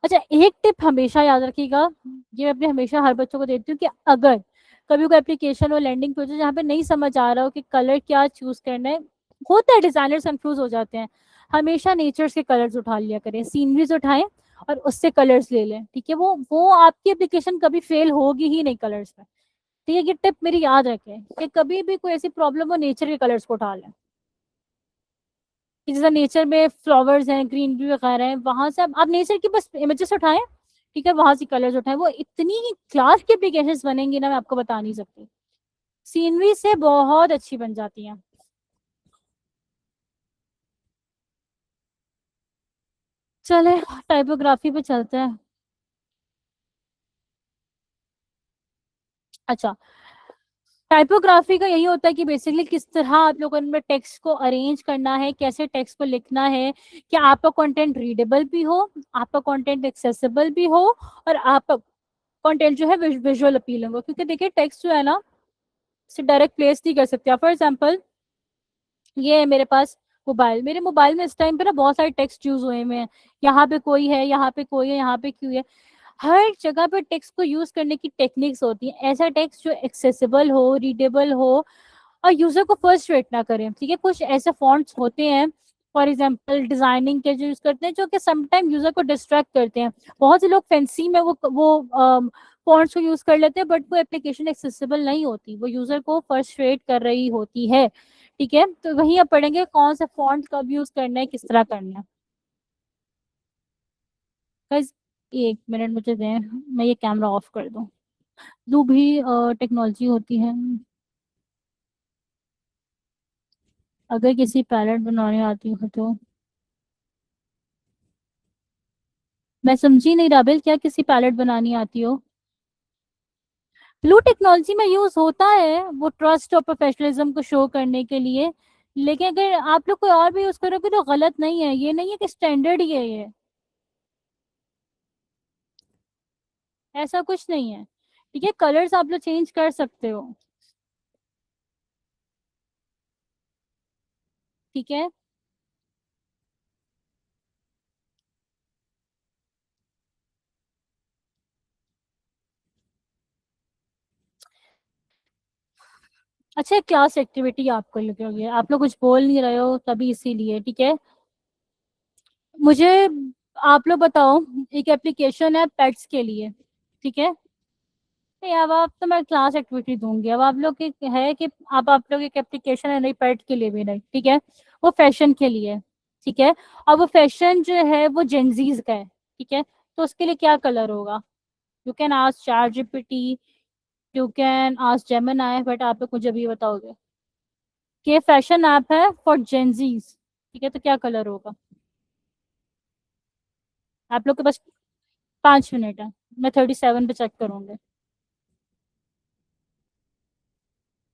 अच्छा, एक टिप हमेशा याद रखिएगा, ये मैं अपने हमेशा हर बच्चों को देती हूँ कि अगर कभी कोई एप्लीकेशन और लैंडिंग पेज जहाँ पे नहीं समझ आ रहा हो कि कलर क्या चूज करना है, होता है डिजाइनर्स कंफ्यूज हो जाते हैं, हमेशा नेचर्स के कलर्स उठा लिया करें, सीनरीज उठाएं और उससे कलर्स ले लें, ठीक है। वो आपकी एप्लीकेशन कभी फेल होगी ही नहीं कलर्स में, ठीक है। ये टिप मेरी याद रखें कि कभी भी कोई ऐसी प्रॉब्लम हो, नेचर के कलर्स को उठा लें, कि जैसे नेचर में फ्लावर्स हैं, ग्रीनरी वगैरह है, वहां से आप नेचर की बस इमेजेस उठाएं, ठीक है, वहां से कलर्स उठाएं, वो इतनी क्लास की एप्लीकेशंस बनेंगी ना, मैं आपको बता नहीं सकती। सीनरी से बहुत अच्छी बन जाती हैं। चले टाइपोग्राफी पे चलते हैं। अच्छा, टाइपोग्राफी का यही होता है कि बेसिकली किस तरह आप लोगों ने टेक्स्ट को अरेंज करना है, कैसे टेक्स्ट को लिखना है कि आपका कंटेंट रीडेबल भी हो, आपका कंटेंट एक्सेसिबल भी हो, और आपका कंटेंट जो है विजुअल अपीलिंग हो। क्योंकि देखिए टेक्स्ट जो है ना, इसे डायरेक्ट प्लेस नहीं कर सकते। फॉर एग्जाम्पल, ये है मेरे पास मोबाइल, मेरे मोबाइल में इस टाइम पे ना बहुत सारे टेक्स्ट यूज हुए हैं। यहाँ पे कोई है, यहाँ पे कोई है, यहाँ पे क्यों है। हर जगह पे टेक्स्ट को यूज करने की टेक्निक्स होती हैं। ऐसा टेक्स्ट जो एक्सेसिबल हो, रीडेबल हो, और यूजर को फर्स्ट रेट ना करें। ठीक है, कुछ ऐसे फॉन्ट्स होते हैं फॉर एग्जाम्पल डिजाइनिंग के जो यूज करते हैं, जो कि समटाइम यूजर को डिस्ट्रैक्ट करते हैं। बहुत से लोग फैंसी में वो फॉन्ट्स को यूज कर लेते हैं, बट वो एप्लीकेशन एक्सेसिबल नहीं होती, वो यूजर को फर्स्ट रेट कर रही होती है। ठीक है, तो वही अब पढ़ेंगे कौन सा फॉन्ट कब यूज करना है, किस तरह करना है। बस एक मिनट मुझे दें, मैं ये कैमरा ऑफ कर दूं। जो भी टेक्नोलॉजी होती है, अगर किसी पैलेट बनाने आती हो तो। मैं समझी नहीं राबिल, क्या किसी पैलेट बनानी आती हो? ब्लू टेक्नोलॉजी में यूज होता है, वो ट्रस्ट और प्रोफेशनलिज्म को शो करने के लिए। लेकिन अगर आप लोग कोई और भी यूज करोगे तो गलत नहीं है, ये नहीं है कि स्टैंडर्ड ही है ये, ऐसा कुछ नहीं है। ठीक है, कलर्स आप लोग चेंज कर सकते हो। ठीक है, अच्छा क्लास एक्टिविटी आपको लगेगी, आप लोग कुछ बोल नहीं रहे हो तभी इसीलिए। ठीक है, मुझे आप लोग बताओ, एक एप्लीकेशन है पेट्स के लिए। ठीक है, नहीं अब आप तो मैं क्लास एक्टिविटी दूंगी। अब आप लोग की है कि अब आप लोग एक एप्लीकेशन है, नहीं पेट के लिए भी नहीं। ठीक है, वो फैशन के लिए। ठीक है, अब वो फैशन जो है वो जेंजीज का है। ठीक है, तो उसके लिए क्या कलर होगा? You can ask chat GPT, you can ask Gemini, but आप लोग मुझे भी बताओगे कि फैशन ऐप है फॉर जेंजीज। ठीक है, तो क्या कलर होगा? आप लोग के पास 5 मिनट है, मैं 37 पे चेक करूंगी।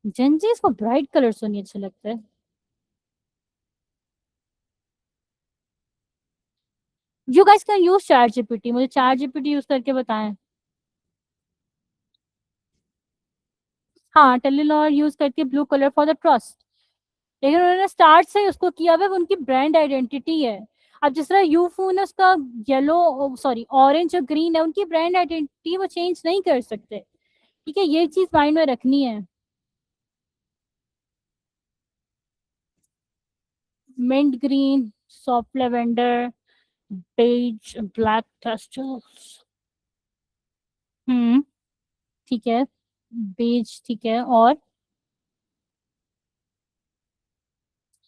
जेंजीज को ब्राइट कलर तो नहीं अच्छे लगते। You guys can use chat GPT, मुझे चैट जीपीटी यूज करके बताएं। हाँ, टेलीनॉर यूज करके blue colour for the trust. लेकिन उन्होंने स्टार्ट से उसको किया हुआ है, वो उनकी ब्रांड आइडेंटिटी है। अब जिस तरह यूफोन है, उसका येलो सॉरी ऑरेंज और ग्रीन है, उनकी ब्रांड आइडेंटिटी वो चेंज नहीं कर सकते। ठीक है, ये चीज माइंड में रखनी है। Mint green, soft lavender, beige, black testers. हम्म, ठीक है, बेज ठीक है। और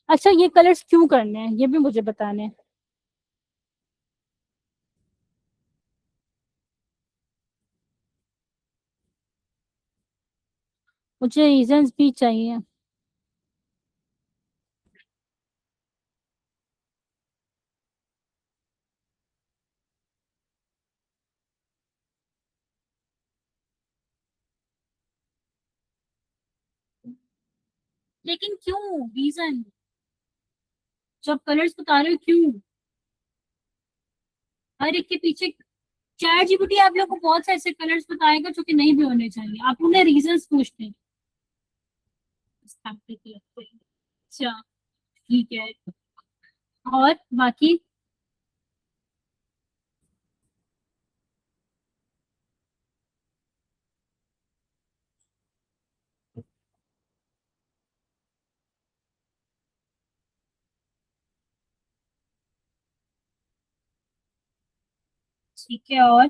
अच्छा, ये कलर्स क्यों करने हैं ये भी मुझे बताने हैं। मुझे रीजंस भी चाहिए। लेकिन क्यों, रीजन? जब कलर्स बता रहे हो क्यों? हर एक के पीछे चैट जीपीटी आप लोग को बहुत से ऐसे कलर्स बताएगा जो कि नहीं भी होने चाहिए, आप उन्हें रीजंस पूछते हैं। अच्छा, ठीक है। और बाकी? ठीक है, और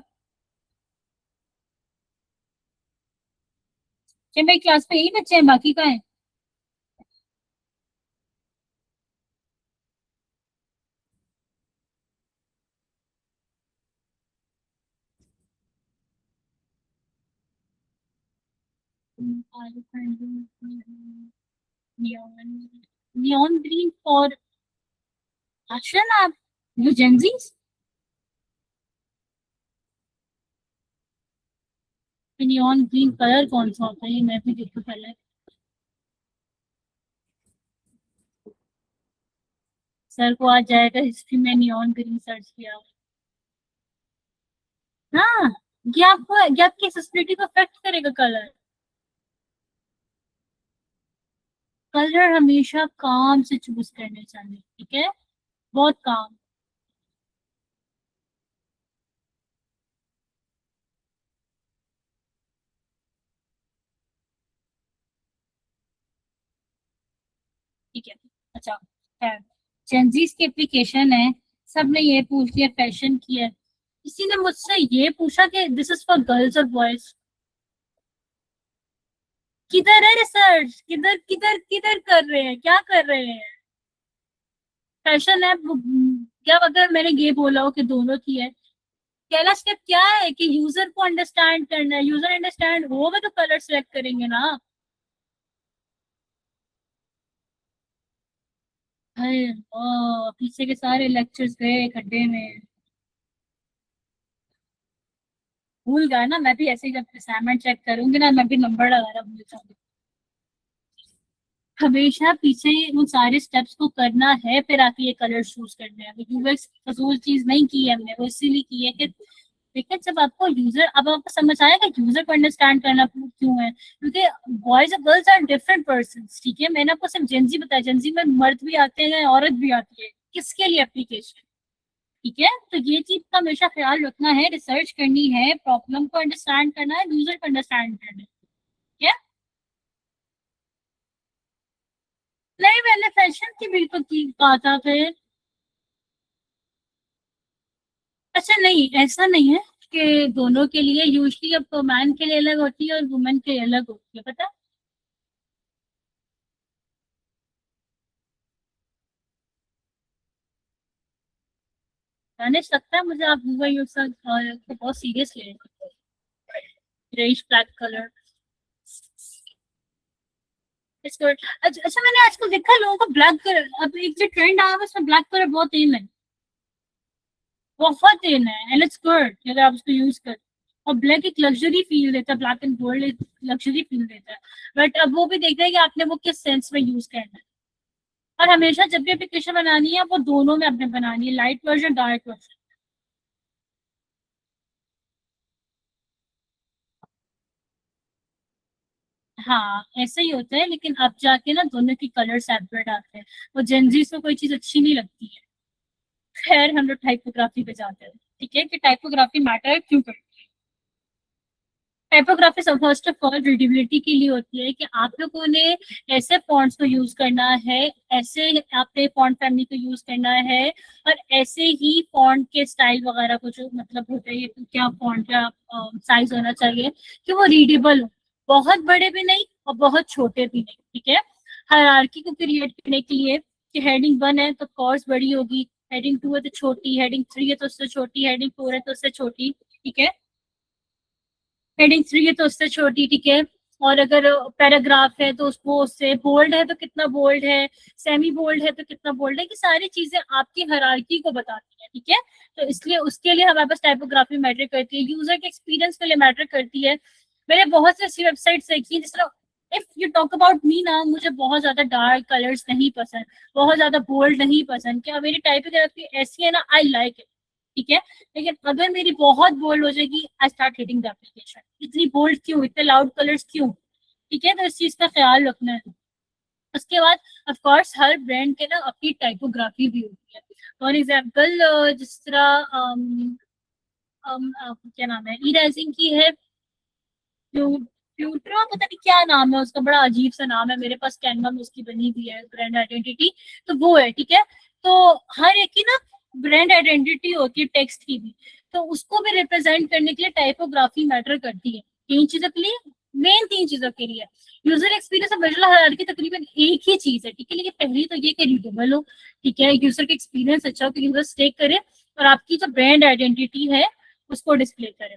क्या मेरी क्लास में यही बच्चे हैं, बाकी का है? Neon, neon green for action आप, you Gen Zs. Neon green colour कौन सा होता है, ये मैं भी देखूं पहले। सर को आ जाएगा हिस्ट्री में नियॉन ग्रीन सर्च किया। हाँ, ये आपकी एक्सेसिबिलिटी को अफेक्ट करेगा कलर। कलर हमेशा काम से चूज करने चाहिए, ठीक है, बहुत काम। ठीक है। अच्छा है, जेंजीज की एप्लीकेशन है, सबने ये पूछ लिया फैशन की है, किसी ने मुझसे ये पूछा कि दिस इज फॉर गर्ल्स और बॉयज। किधर है रिसर्च, किधर किधर किधर कर रहे हैं, क्या कर रहे हैं। फैशन है क्या, अगर मैंने ये बोला हो कि दोनों की है, पहला स्टेप क्या है कि यूजर को अंडरस्टैंड करना है, यूजर अंडरस्टैंड होगा तो कलर सेलेक्ट करेंगे ना। अरे पीछे के सारे लेक्चर्स गए खड्डे में। भूल गया ना, मैं भी ऐसे ही जब असाइनमेंट चेक करूंगी ना, मैं भी नंबर लगाना भूल जाऊंगी। हमेशा पीछे उन सारे स्टेप्स को करना है, फिर आके ये कलर चूज करने हैं। यूएक्स फजूल चीज नहीं की है हमने, वो इसीलिए की है कि देखिए जब आपको यूजर, अब आपको समझ आएगा यूजर को अंडरस्टैंड करना क्यों है, क्योंकि बॉयज और गर्ल्स आर डिफरेंट पर्सन, ठीक है। मैंने आपको सिर्फ जेंजी बताया, जेंजी में मर्द भी आते हैं औरत भी आती है, किसके लिए एप्लीकेशन, ठीक है। तो ये चीज का हमेशा ख्याल रखना है, रिसर्च करनी है, प्रॉब्लम को अंडरस्टैंड करना है, यूजर को अंडरस्टैंड करना है, ठीक है। नहीं, मैंने फैशन की बिल्कुल की कहा था फिर। अच्छा नहीं, ऐसा नहीं है कि दोनों के लिए, यूजली अब तो मैन के लिए अलग होती है और वुमेन के लिए अलग होती है, पता है। मैंने लगता है मुझे, आप हुआ यूज को बहुत सीरियस ले रहे हैं। रेड ब्लैक कलर, अच्छा अच्छा, मैंने आजकल देखा है लोगों को ब्लैक कलर, अब एक जो ट्रेंड आया है उसमें ब्लैक कलर बहुत इन है, बहुत इन है, एंड इट्स गुड अगर आप उसको यूज कर। और ब्लैक एक लग्जरी फील देता है, ब्लैक एंड गोल्ड एक लग्जरी फील देता है। बट अब वो भी देखना है कि आपने वो किस सेंस में यूज करना है। और हमेशा जब भी एप्लीकेशन बनानी है वो दोनों में आपने बनानी है, लाइट वर्जन डार्क वर्जन। हाँ ऐसा ही होता है, लेकिन अब जाके ना दोनों की कलर सेपरेट आते हैं। वो जेंजीज को कोई चीज अच्छी नहीं लगती है। खैर हम लोग टाइपोग्राफी पे जाते हैं, ठीक है, कि टाइपोग्राफी मैटर क्यों करती है। Typography first of all readability के लिए होती है, कि आप लोगों ने ऐसे फॉन्ट्स को यूज करना है, ऐसे आपने फॉन्ट फैमिली को यूज करना है, और ऐसे ही फॉन्ट के स्टाइल वगैरह को जो मतलब होते हैं, क्या फॉन्ट का साइज होना चाहिए कि वो रीडेबल हो, बहुत बड़े भी नहीं और बहुत छोटे भी नहीं, ठीक है। हायरार्की को क्रिएट करने के लिए, कि हेडिंग 1 है तो कोर्स बड़ी होगी, हेडिंग 2 है तो छोटी, हेडिंग 3 है तो उससे छोटी, हेडिंग 4 है तो उससे छोटी, ठीक है। हेडिंग 3 है तो उससे छोटी, ठीक है। और अगर पैराग्राफ है तो उसको, उससे बोल्ड है तो कितना बोल्ड है, सेमी बोल्ड है तो कितना बोल्ड है, कि सारी चीजें आपकी हायरार्की को बताती है, ठीक है। तो इसलिए उसके लिए हमारे पास टाइपोग्राफी मैटर करती है, यूजर के एक्सपीरियंस के लिए मैटर करती है। मैंने बहुत सी ऐसी वेबसाइट्स देखी हैं, जिस तरह if you talk about me ना, मुझे बहुत ज्यादा डार्क कलर्स नहीं पसंद, बहुत ज्यादा बोल्ड नहीं पसंद, क्या मेरी टाइपोग्राफी ऐसी है ना, आई लाइक इट, ठीक है। लेकिन अगर मेरी बहुत बोल्ड हो जाएगी, I start hitting the application, इतनी बोल्ड क्यों, इतने लाउड कलर्स क्यों, ठीक है। तो इस चीज का ख्याल रखना है। उसके बाद ऑफ कोर्स हर ब्रांड के ना अपनी टाइपोग्राफी भी होती है। फॉर एग्जाम्पल जिस तरह क्या नाम है, ई राइजिंग की है, फ्यूट्रो पता नहीं क्या नाम है उसका, बड़ा अजीब सा नाम है, मेरे पास कैनवा में उसकी बनी हुई है ब्रांड आइडेंटिटी, तो वो है, ठीक है। तो हर एक की ना ब्रांड आइडेंटिटी होती है टेक्स्ट की भी, तो उसको भी रिप्रेजेंट करने के लिए टाइपोग्राफी मैटर करती है, तीन चीजों के लिए, मेन तीन चीजों के लिए। यूजर एक्सपीरियंस और विजुअल हायरार्की तकरीबन एक ही चीज है, ठीक है, लेकिन पहली तो ये कि रीडेबल हो, ठीक है, यूजर का एक्सपीरियंस अच्छा हो कि यूजर स्टे करे, और आपकी जो ब्रांड आइडेंटिटी है उसको डिस्प्ले करे।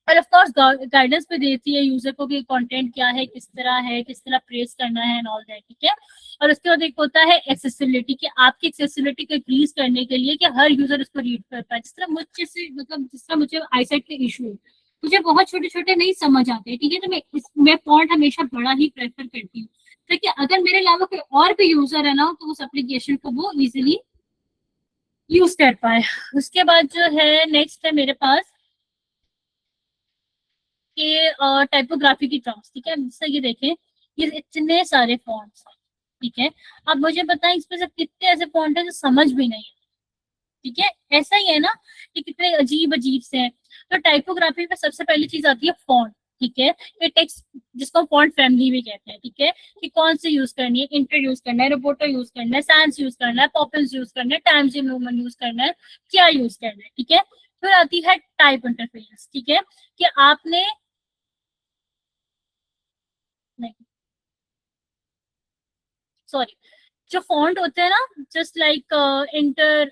और ऑफ कोर्स गाइडेंस भी देती है यूजर को कि कंटेंट क्या है, किस तरह प्रेस करना है एंड ऑल दैट, ठीक है। और उसके बाद एक होता है एक्सेसिबिलिटी, कि आपकी एक्सेसिबिलिटी को इंक्रीज करने के लिए कि हर यूजर इसको रीड कर पाए, जिस तरह मुझे से मतलब जिस तरह मुझे आईसाइट के इशू है, मुझे बहुत छोटे छोटे नहीं समझ आते, ठीक है, तो मैं फॉन्ट हमेशा बड़ा ही प्रेफर करती हूँ, ताकि अगर मेरे अलावा कोई और भी यूजर है ना तो उस एप्लीकेशन को वो इजिली यूज कर पाए। उसके बाद जो है नेक्स्ट है मेरे पास के टाइपोग्राफी की टर्म्स, ठीक है, जैसे ये देखें, ये इतने सारे फॉन्ट्स हैं, ठीक है। अब मुझे बताएं इसमें से कितने ऐसे फॉन्ट है जो समझ भी नहीं है, ठीक है, ऐसा ही है ना कि कितने अजीब अजीब से हैं। तो टाइपोग्राफी में सबसे पहली चीज आती है फॉन्ट, ठीक है, ये टेक्स्ट जिसको फॉन्ट फैमिली भी कहते हैं, ठीक है, कि कौन सी यूज करनी है, इंटर यूज करना है, रोबोटो यूज करना है, सैंस यूज करना है, पॉपिंस यूज करना है, टाइम्स न्यूमन यूज करना है, क्या यूज करना है, ठीक है। फिर आती है टाइप इंटरफेस, ठीक है, कि आपने नहीं, सॉरी, जो फॉन्ट होते हैं ना, just like inter,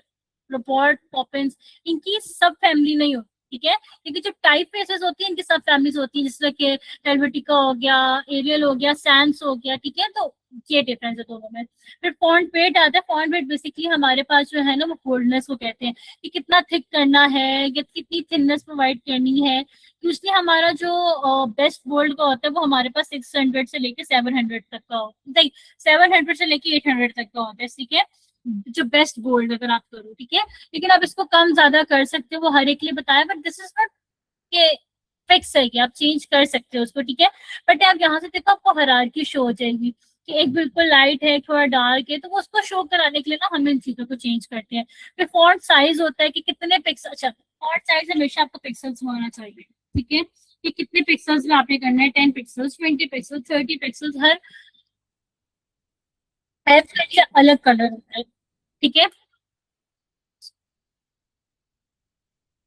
robot, Poppins, इनकी सब फैमिली नहीं होती, ठीक है, क्योंकि जो टाइप फेसेस होती है इनकी सब फैमिलीज होती है, जैसे कि हेल्वेटिका हो गया, एरियल हो गया, सैंस हो गया, ठीक है, तो ये डिफरेंस है दोनों में। फिर फॉन्ट वेट आता है, फॉन्ट वेट बेसिकली हमारे पास जो है ना वो बोल्डनेस को कहते हैं, कि कितना थिक करना है या कितनी थिननेस प्रोवाइड करनी है। यूजली हमारा जो बेस्ट बोल्ड का होता है वो हमारे पास 600 से लेके 700 तक का होता है, 700 से लेके 800 तक का होता है, ठीक है, जो बेस्ट बोल्ड अगर आप करो, ठीक है। लेकिन आप इसको कम ज्यादा कर सकते हो, वो हर एक के लिए बताया, बट दिस इज नॉट के फिक्स है कि आप चेंज कर सकते हो उसको, ठीक है। बट आप यहाँ से देखो आपको हायरार्की शो हो जाएगी, कि एक बिल्कुल लाइट है, एक थोड़ा डार्क है, तो वो उसको शो कराने के लिए ना हम इन चीजों को चेंज करते हैं। फिर फॉन्ट साइज होता है कि कितने पिक्सल, अच्छा फॉन्ट साइज हमेशा आपको पिक्सल्स में होना चाहिए, ठीक है, कि कितने पिक्सल्स में आपने करना है, 10 पिक्सल्स, 20 पिक्सल्स, 30 पिक्सल्स, हर ऐप के लिए अलग कलर होता है, ठीक है।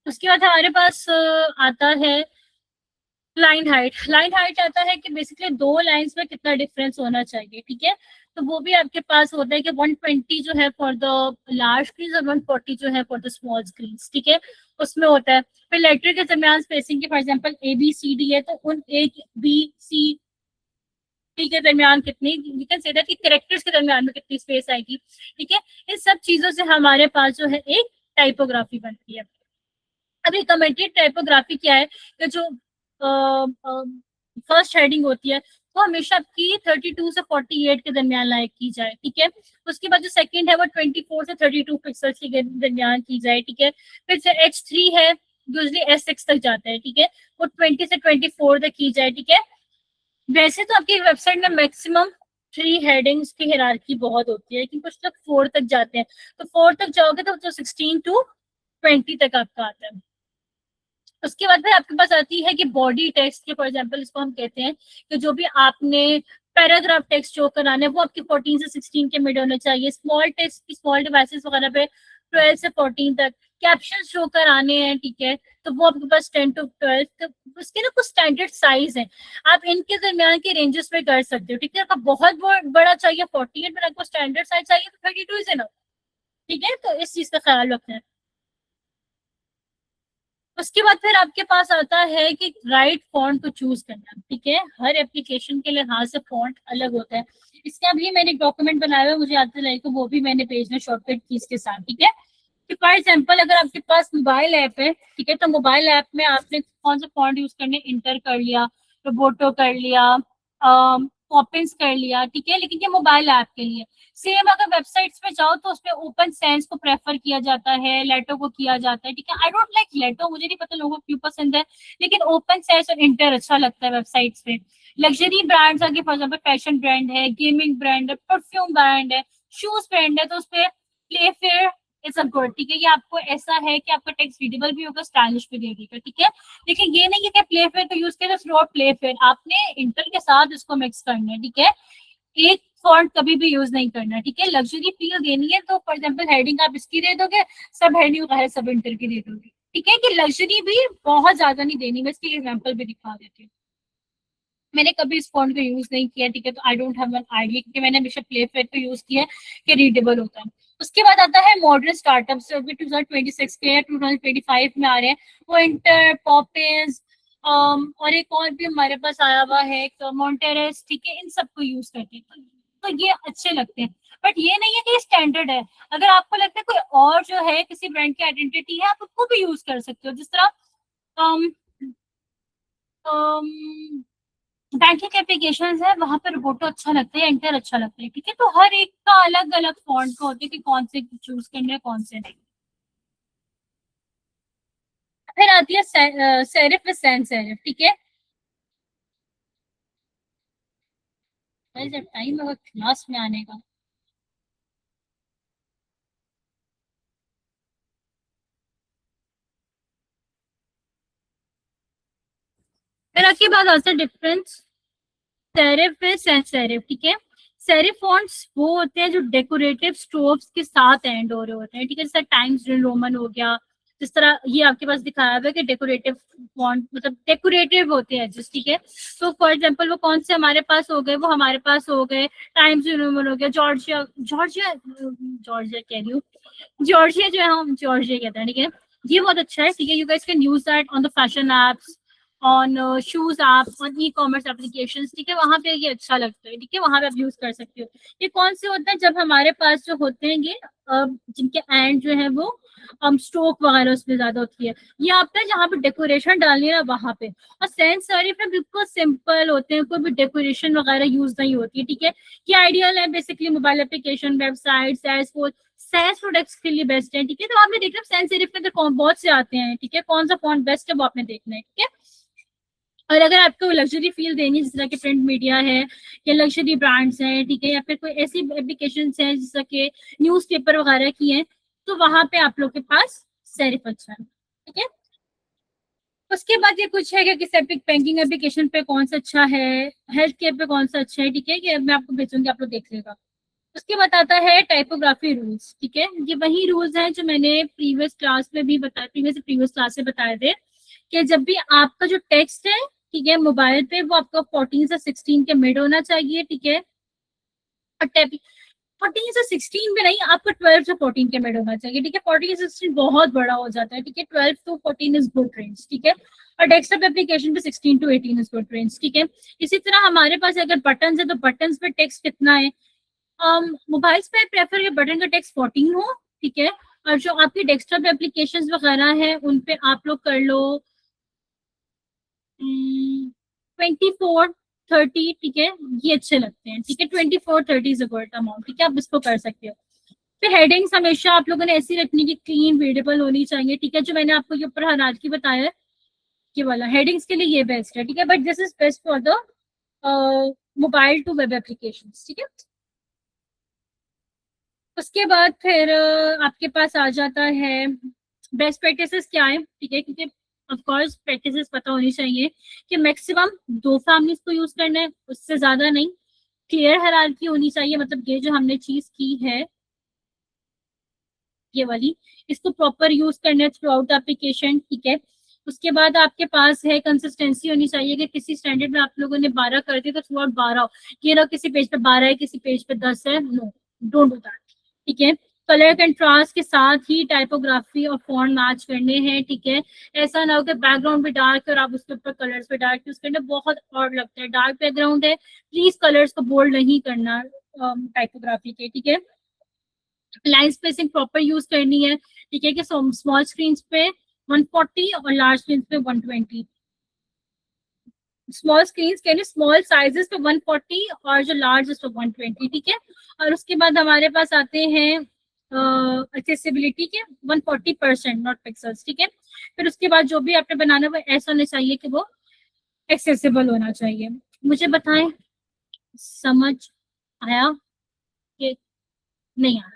उसके बाद हमारे पास आता है लाइन हाइट। लाइन हाइट आता है कि बेसिकली दो लाइंस में कितना डिफरेंस होना चाहिए, ठीक है, तो वो भी आपके पास होता है कि 120 जो है फॉर द लार्ज स्क्रीन और 140 जो है फॉर द स्मॉल स्क्रीन, ठीक है, उसमें होता है। फिर लेटर के दरमियान स्पेसिंग की for example A B C D है, तो उन ए बी सी डी के दरमियान कितनी, यू कैन से दैट कि कैरेक्टर्स के दरमियान में कितनी स्पेस आएगी, ठीक है। इन सब चीजों से हमारे पास जो है एक टाइपोग्राफी बनती है। अभी कमेंटेड टाइपोग्राफी क्या है, कि जो फर्स्ट हेडिंग होती है वो हमेशा आपकी 32 से 48 के दरमियान लाइक की जाए, ठीक है। उसके बाद जो सेकंड है वो 24 से 32 पिक्सल के दरमियान की जाए, ठीक है। फिर जो H3 है यूजली S6 तक जाता है, ठीक है, वो 20 से 24 तक की जाए, ठीक है। वैसे तो आपकी वेबसाइट में मैक्सिमम 3 हेडिंग्स की हायरार्की बहुत होती है, लेकिन कुछ लोग 4 तक जाते हैं, तो 4 तक जाओगे तो 16 to 20 तक आपका आता है। उसके बाद फिर आपके पास आती है कि बॉडी टेक्स्ट के, फॉर एग्जांपल इसको हम कहते हैं कि जो भी आपने पैराग्राफ टेक्स्ट शो कराना है वो आपके 14 से 16 के मिड होने चाहिए। स्मॉल टेक्स्ट की स्मॉल डिवाइसेस वगैरह पे 12 से 14 तक। कैप्शन शो कराने हैं, ठीक है, तो वो आपके पास 10 to 12। तो उसके ना कुछ स्टैंडर्ड साइज है, आप इनके दरमियान के रेंजेस में कर सकते हो, ठीक है। आपको बहुत बड़ा चाहिए 48 में, आपको स्टैंडर्ड साइज चाहिए तो 32 इज एनफ, ठीक है, तो इस चीज का ख्याल रखना है। उसके बाद फिर आपके पास आता है कि राइट फॉन्ट को चूज करना, ठीक है, हर एप्लीकेशन के लिहाज से फॉन्ट अलग होता है। इसका भी मैंने एक डॉक्यूमेंट बनाया हुआ है, मुझे याद दिलाई तो वो भी मैंने भेजना शॉर्टकट कीज के साथ, ठीक है। कि फॉर एग्जाम्पल अगर आपके पास मोबाइल ऐप है, ठीक है, तो मोबाइल ऐप में आपने कौन सा फॉन्ट यूज करने, इंटर कर लिया, रोबोटो कर लिया, पॉपिंस कर लिया, ठीक है, लेकिन ये मोबाइल ऐप के लिए। सेम अगर वेबसाइट्स पे जाओ तो उसमें ओपन सेंस को प्रेफर किया जाता है, लेटो को किया जाता है, ठीक है। आई डोंट लाइक लेटो, मुझे नहीं पता लोगों को क्यों पसंद है, लेकिन ओपन सेंस और इंटर अच्छा लगता है वेबसाइट्स पे। लग्जरी ब्रांड्स आगे फॉर एग्जाम्पल फैशन ब्रांड है, गेमिंग ब्रांड है, परफ्यूम ब्रांड है, शूज ब्रांड है, तो उसपे play fair it's a good, ठीक है। ये आपको ऐसा है कि आपका टेक्स्ट रीडेबल भी होगा, स्टाइलिश भी लगेगा, ठीक है। लेकिन ये नहीं है कि प्ले फेयर को यूज करें थ्रू प्ले फेयर, आपने इंटर के साथ इसको मिक्स करना है, ठीक है। एक फॉन्ट कभी भी यूज नहीं करना, ठीक है। लग्जरी फील देनी है तो फॉर एग्जाम्पल हेडिंग आप इसकी दे दोगे, सब हेडिंग है सब इंटर की दे दोगे, ठीक है, कि लग्जरी भी बहुत ज्यादा नहीं देनी। मैं इसकी एग्जाम्पल भी दिखा देती हूँ। मैंने कभी इस फॉन्ट को यूज नहीं किया, ठीक है, तो I don't have an idea, क्योंकि मैंने हमेशा प्ले फेयर को यूज किया है कि रीडेबल होता है। उसके बाद आता है मॉडर्न स्टार्टअप, जो भी 2026 के या 2025 में आ रहे हैं, वो इंटर, पॉपिंस, और एक और भी हमारे पास आया हुआ है मॉन्टेरेस, ठीक है, इन सबको यूज करते हैं, तो ये अच्छे लगते हैं। बट ये नहीं है कि स्टैंडर्ड है। अगर आपको लगता है कोई और जो है किसी ब्रांड की आइडेंटिटी है, आप उसको भी यूज कर सकते हो, जिस तरह बैंकिंग एप्लीकेशन है वहां पर रोबोटो अच्छा लगता है, एंटर अच्छा लगता है, ठीक है। तो हर एक का अलग अलग फॉन्ट का होता है कि कौन से चूज करना है कौन से नहीं। फिर आती है सेरिफ विद सैन सेरिफ, ठीक है। भाई जब टाइम होगा क्लास में आने का। फिर आपके बाद आता है डिफरेंस सेरिफ है सैंस सेरिफ, ठीक है। सेरिफ फॉन्ट्स वो होते हैं जो डेकोरेटिव स्ट्रोक्स के साथ एंड हो रहे होते हैं, ठीक है। जैसे टाइम्स न्यू रोमन हो गया, जिस तरह ये आपके पास दिखाया हुआ है कि डेकोरेटिव फॉन्ट मतलब डेकोरेटिव होते हैं जिस, ठीक है। तो फॉर एग्जांपल वो कौन से हमारे पास हो गए, वो हमारे पास हो गए टाइम्स न्यू रोमन हो गया, जॉर्जिया जॉर्जिया जॉर्जिया कह रही हूँ, जॉर्जिया जो है हम जॉर्जिया कहते हैं, ठीक है। ये बहुत अच्छा है, ठीक है। You guys can use that on the fashion apps, on shoes app, on e commerce application, ठीक है। वहां पे ये अच्छा लगता है, ठीक है, वहां पे आप यूज कर सकते हो। ये कौन से होता है जब हमारे पास जो होते हैं ये जिनके एंड जो है वो स्ट्रोक वगैरह उसमें ज्यादा होती है। ये आपका जहाँ पे डेकोरेशन डालनी है ना वहां पे। और सेंस सेरिफ में बिल्कुल सिंपल होते हैं, कोई भी डेकोरेशन वगैरह यूज नहीं होती है, ठीक है। ये आइडियल है basically mobile application, website, SaaS products के लिए बेस्ट है, ठीक है। तो आपने देखना सेंस सेरिफ के अंदर बहुत से आते हैं, ठीक है। कौन सा फॉन्ट बेस्ट है वो आपने देखना है, ठीक है। और अगर आपको लग्जरी फील देनी जिस तरह के प्रिंट मीडिया है या लग्जरी ब्रांड्स हैं, ठीक है, या फिर कोई ऐसी एप्लीकेशन है जिस तरह के न्यूज़पेपर वगैरह की हैं, तो वहां पे आप लोग के पास सेरिफ अच्छा है, ठीक है। उसके बाद ये कुछ है कि सेपिक बैंकिंग एप्लीकेशन पे कौन सा अच्छा है, हेल्थ केयर पे कौन सा अच्छा है, ठीक है। कि मैं आपको भेजूंगी, आप लोग देख लेगा। उसके बाद आता है टाइपोग्राफी रूल्स, ठीक है। ये वही रूल्स हैं जो मैंने प्रीवियस क्लास में भी बताया, प्रीवियस क्लास में बताए थे कि जब भी आपका जो टेक्स्ट है, ठीक है, मोबाइल पे वो आपका 14 से 16 के मिड होना चाहिए, ठीक है। और 14 से 16 में नहीं, आपको 12 से 14 के मिड होना चाहिए, ठीक है। 14 से 16 बहुत बड़ा हो जाता है, ठीक है। 12 to 14 इज गुड रेंज, ठीक है। और डेस्कटॉप एप्लीकेशन पे 16 to 18 इज गुड रेंज, ठीक है। इसी तरह हमारे पास अगर बटन है तो बटन पे टेक्स्ट कितना है, मोबाइल्स पे प्रेफर है बटन का टेक्स्ट 14 हो, ठीक है। और जो आपकी डेस्कटॉप एप्लीकेशंस वगैरह है उन पे आप लोग कर लो 24-30, ठीक है। ये अच्छे लगते हैं, ठीक है। 24-30 इज अ गुड अमाउंट, ठीक है, आप इसको कर सकते हो। फिर हेडिंग्स हमेशा आप लोगों ने ऐसी रखनी की क्लीन रीडेबल होनी चाहिए, ठीक है। जो मैंने आपको ये ऊपर हर की बताया है ये वाला हेडिंग्स के लिए ये बेस्ट है, ठीक है। But this is best for the mobile to web application, ठीक है। उसके बाद फिर आपके पास आ जाता है बेस्ट प्रैक्टिसेस क्या है, ठीक है। क्योंकि ऑफ कोर्स प्रैक्टिसेस पता होनी चाहिए कि मैक्सिमम 2 फैमिलीज को यूज करना है, उससे ज्यादा नहीं। क्लियर हायरार्की होनी चाहिए, मतलब ये जो हमने चीज की है ये वाली, इसको प्रॉपर यूज करना है थ्रू आउट एप्लीकेशन, ठीक है। उसके बाद आपके पास है कंसिस्टेंसी होनी चाहिए कि किसी स्टैंडर्ड में आप लोगों ने 12 कर दिया तो थ्रू आउट 12 हो। ये ना किसी पेज पे 12 है किसी पेज पे 10 है, नो, डोंट डू दैट, ठीक है। कलर कंट्रास्ट के साथ ही टाइपोग्राफी और फॉन्ट मैच करने हैं, ठीक है। ऐसा ना हो कि बैकग्राउंड भी डार्क है और आप उसके ऊपर कलर्स पे डार्क यूज करना बहुत ऑड लगता है। डार्क बैकग्राउंड है, प्लीज कलर्स को बोल्ड नहीं करना टाइपोग्राफी के, ठीक है। लाइन स्पेसिंग प्रॉपर यूज करनी है, ठीक है। कि स्मॉल स्क्रीन पे 140 और लार्ज स्क्रीन पे 120। स्मॉल स्क्रीन के लिए स्मॉल साइजेस पे 140 और जो लार्ज है 120, ठीक है। और उसके बाद हमारे पास आते हैं एक्सेसिबिलिटी के 140%, नॉट पिक्सल्स, ठीक है। फिर उसके बाद जो भी आपने बनाना है वो ऐसा होना चाहिए कि वो एक्सेसिबल होना चाहिए। मुझे बताएं समझ आया कि नहीं आया।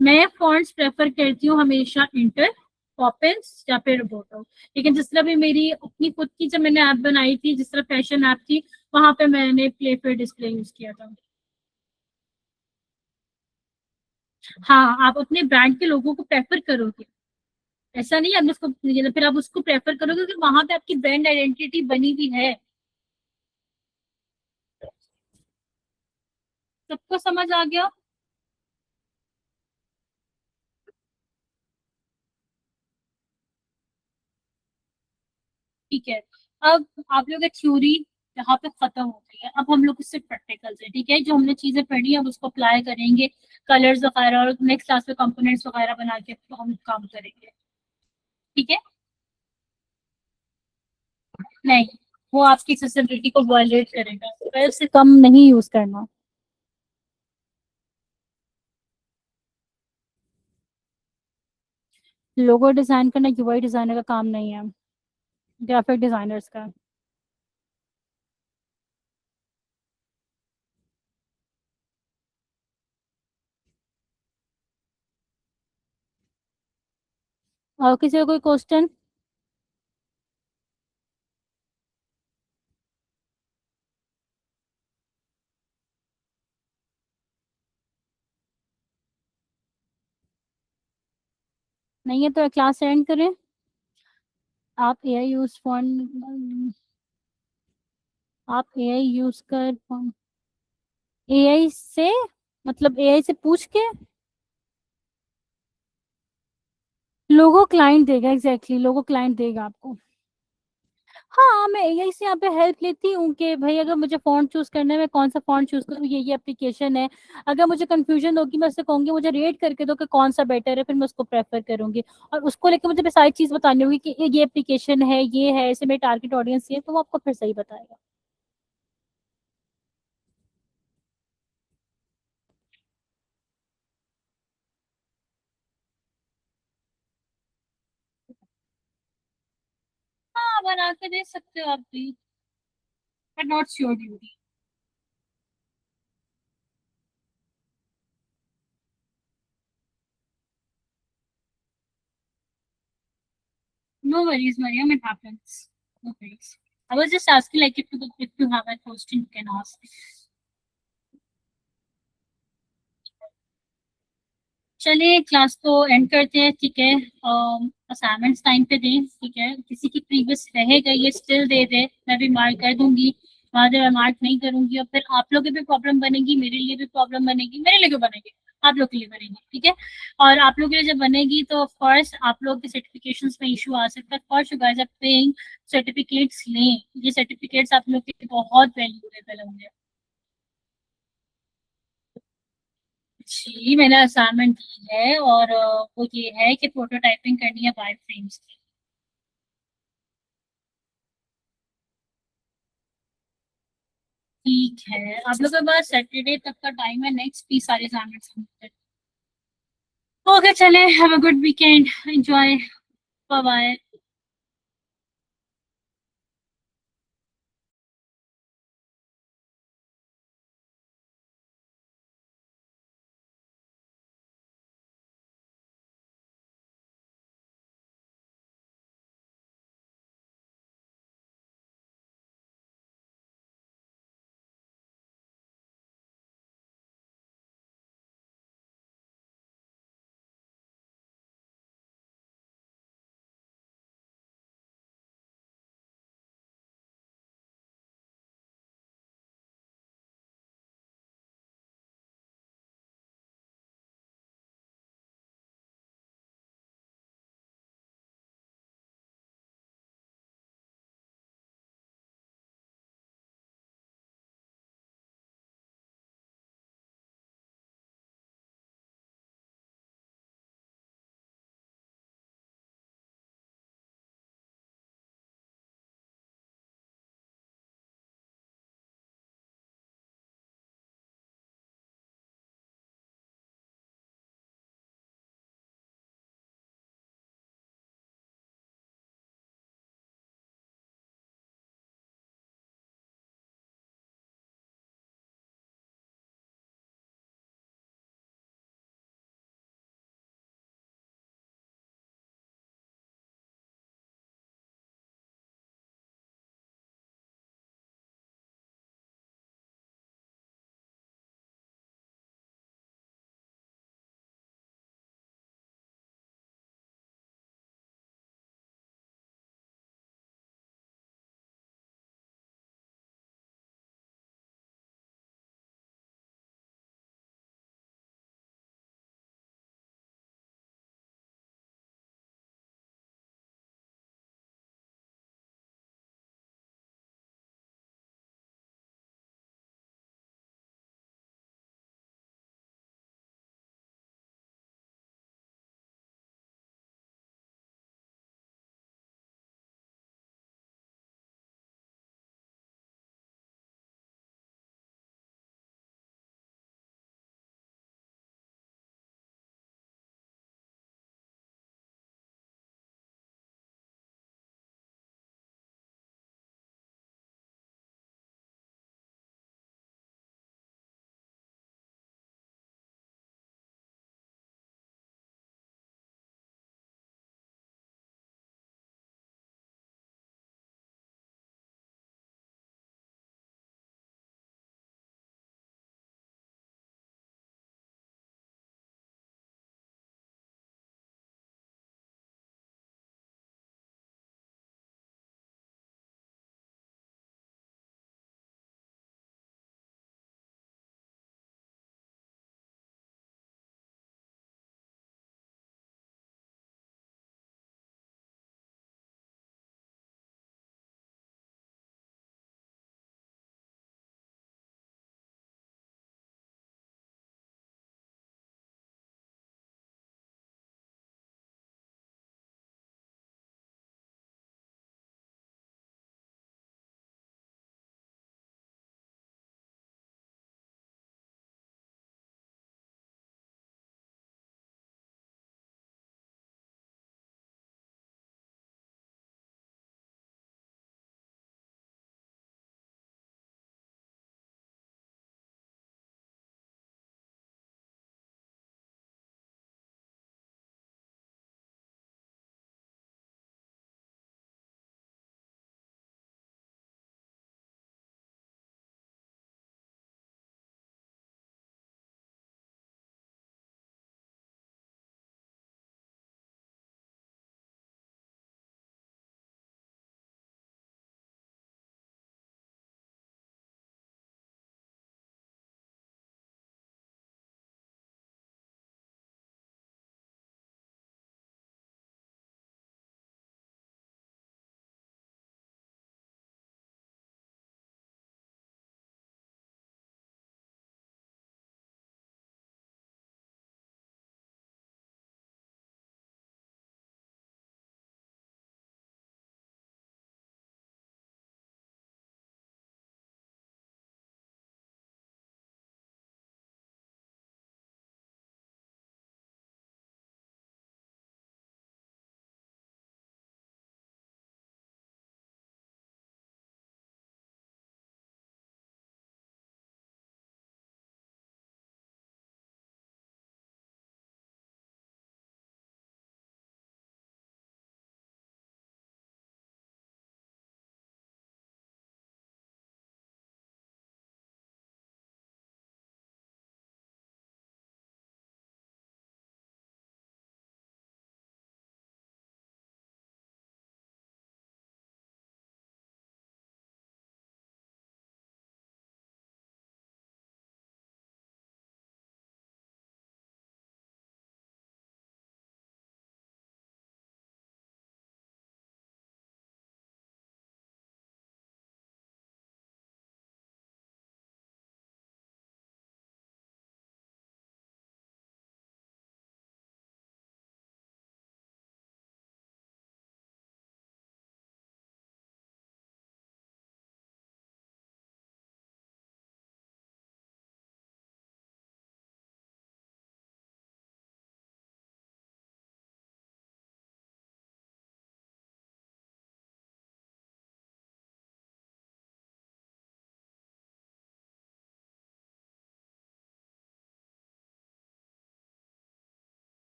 मैं फॉन्ट्स प्रेफर करती हूँ हमेशा इंटर, पॉपिंस या फिर रोबोटो। लेकिन जिस तरह भी मेरी अपनी खुद की जब मैंने ऐप बनाई थी, जिस तरह फैशन ऐप थी, वहां पे मैंने प्ले फिर डिस्प्ले यूज किया था। हाँ, आप अपने ब्रांड के लोगों को प्रेफर करोगे, ऐसा नहीं है आपने उसको, फिर आप उसको प्रेफर करोगे क्योंकि वहां पे आपकी ब्रांड आइडेंटिटी बनी हुई है। सबको समझ आ गया? ठीक है। अब आप लोग थ्योरी यहाँ पे खत्म हो गई है, अब हम लोग उससे प्रैक्टिकल है, ठीक है। जो हमने चीजें पढ़ी अब उसको अप्लाई करेंगे, कलर्स वगैरह, और नेक्स्ट क्लास में कंपोनेंट्स वगैरह बना के तो हम काम करेंगे, ठीक है। नहीं, वो आपकी एक्सेसिबिलिटी को वायलेट करेगा, तो इससे कम नहीं यूज करना। लोगो डिजाइन करना यूआई डिजाइनर का काम नहीं है, ग्राफिक डिजाइनर्स का। और किसी का कोई क्वेश्चन? नहीं है तो क्लास एंड करें। आप एआई यूज फोन, आप एआई यूज कर, एआई से मतलब एआई से पूछ के। लोगो क्लाइंट देगा, एग्जैक्टली लोगो क्लाइंट देगा आपको। हाँ, मैं एआई से यहाँ पे हेल्प लेती हूँ कि भाई अगर मुझे फॉन्ट चूज करना है, मैं कौन सा फॉन्ट चूज करूँ, ये एप्लीकेशन है। अगर मुझे कंफ्यूजन होगी, मैं उससे कहूंगी मुझे रेट करके दो कि कौन सा बेटर है, फिर मैं उसको प्रेफर करूंगी। और उसको लेकर मुझे सारी चीज बतानी होगी कि ये एप्लीकेशन है, ये है, ऐसे मेरी टारगेट ऑडियंस ये है, तो वो आपको फिर सही बताएगा। हाँ, बना के दे सकते हो आप भी, but not your duty. No worries, Mariam, it happens. No worries. I was just asking, like, if you have a question, you can ask. चलिए क्लास को एंड करते हैं, ठीक है। असाइनमेंट्स टाइम पे दें, ठीक है। किसी की प्रीवियस रह गई है स्टिल दे दे, मैं भी मार्क कर दूंगी। वहां मैं मार्क नहीं करूंगी और फिर आप लोगों की भी प्रॉब्लम बनेगी, मेरे लिए भी प्रॉब्लम बनेगी, मेरे लिए क्यों बनेगी, आप लोग के लिए बनेगी, ठीक है। और आप लोगों के लिए जब बनेगी तो ऑफ कोर्स आप लोग के सर्टिफिकेशंस में इशू आ सकता है। Of course you guys are paying, certificates लें, ये सर्टिफिकेट्स आप लोग के बहुत वैल्यूएबल होंगे। जी, मैंने असाइनमेंट दी है और वो ये है कि प्रोटोटाइपिंग करनी है वाइट फ्रेम्स की। ठीक है, आप लोगों के पास सैटरडे तक का टाइम है नेक्स्ट 20 सारे असाइनमेंट्स कंप्लीट। ओके, चले, have a good weekend, enjoy, bye bye.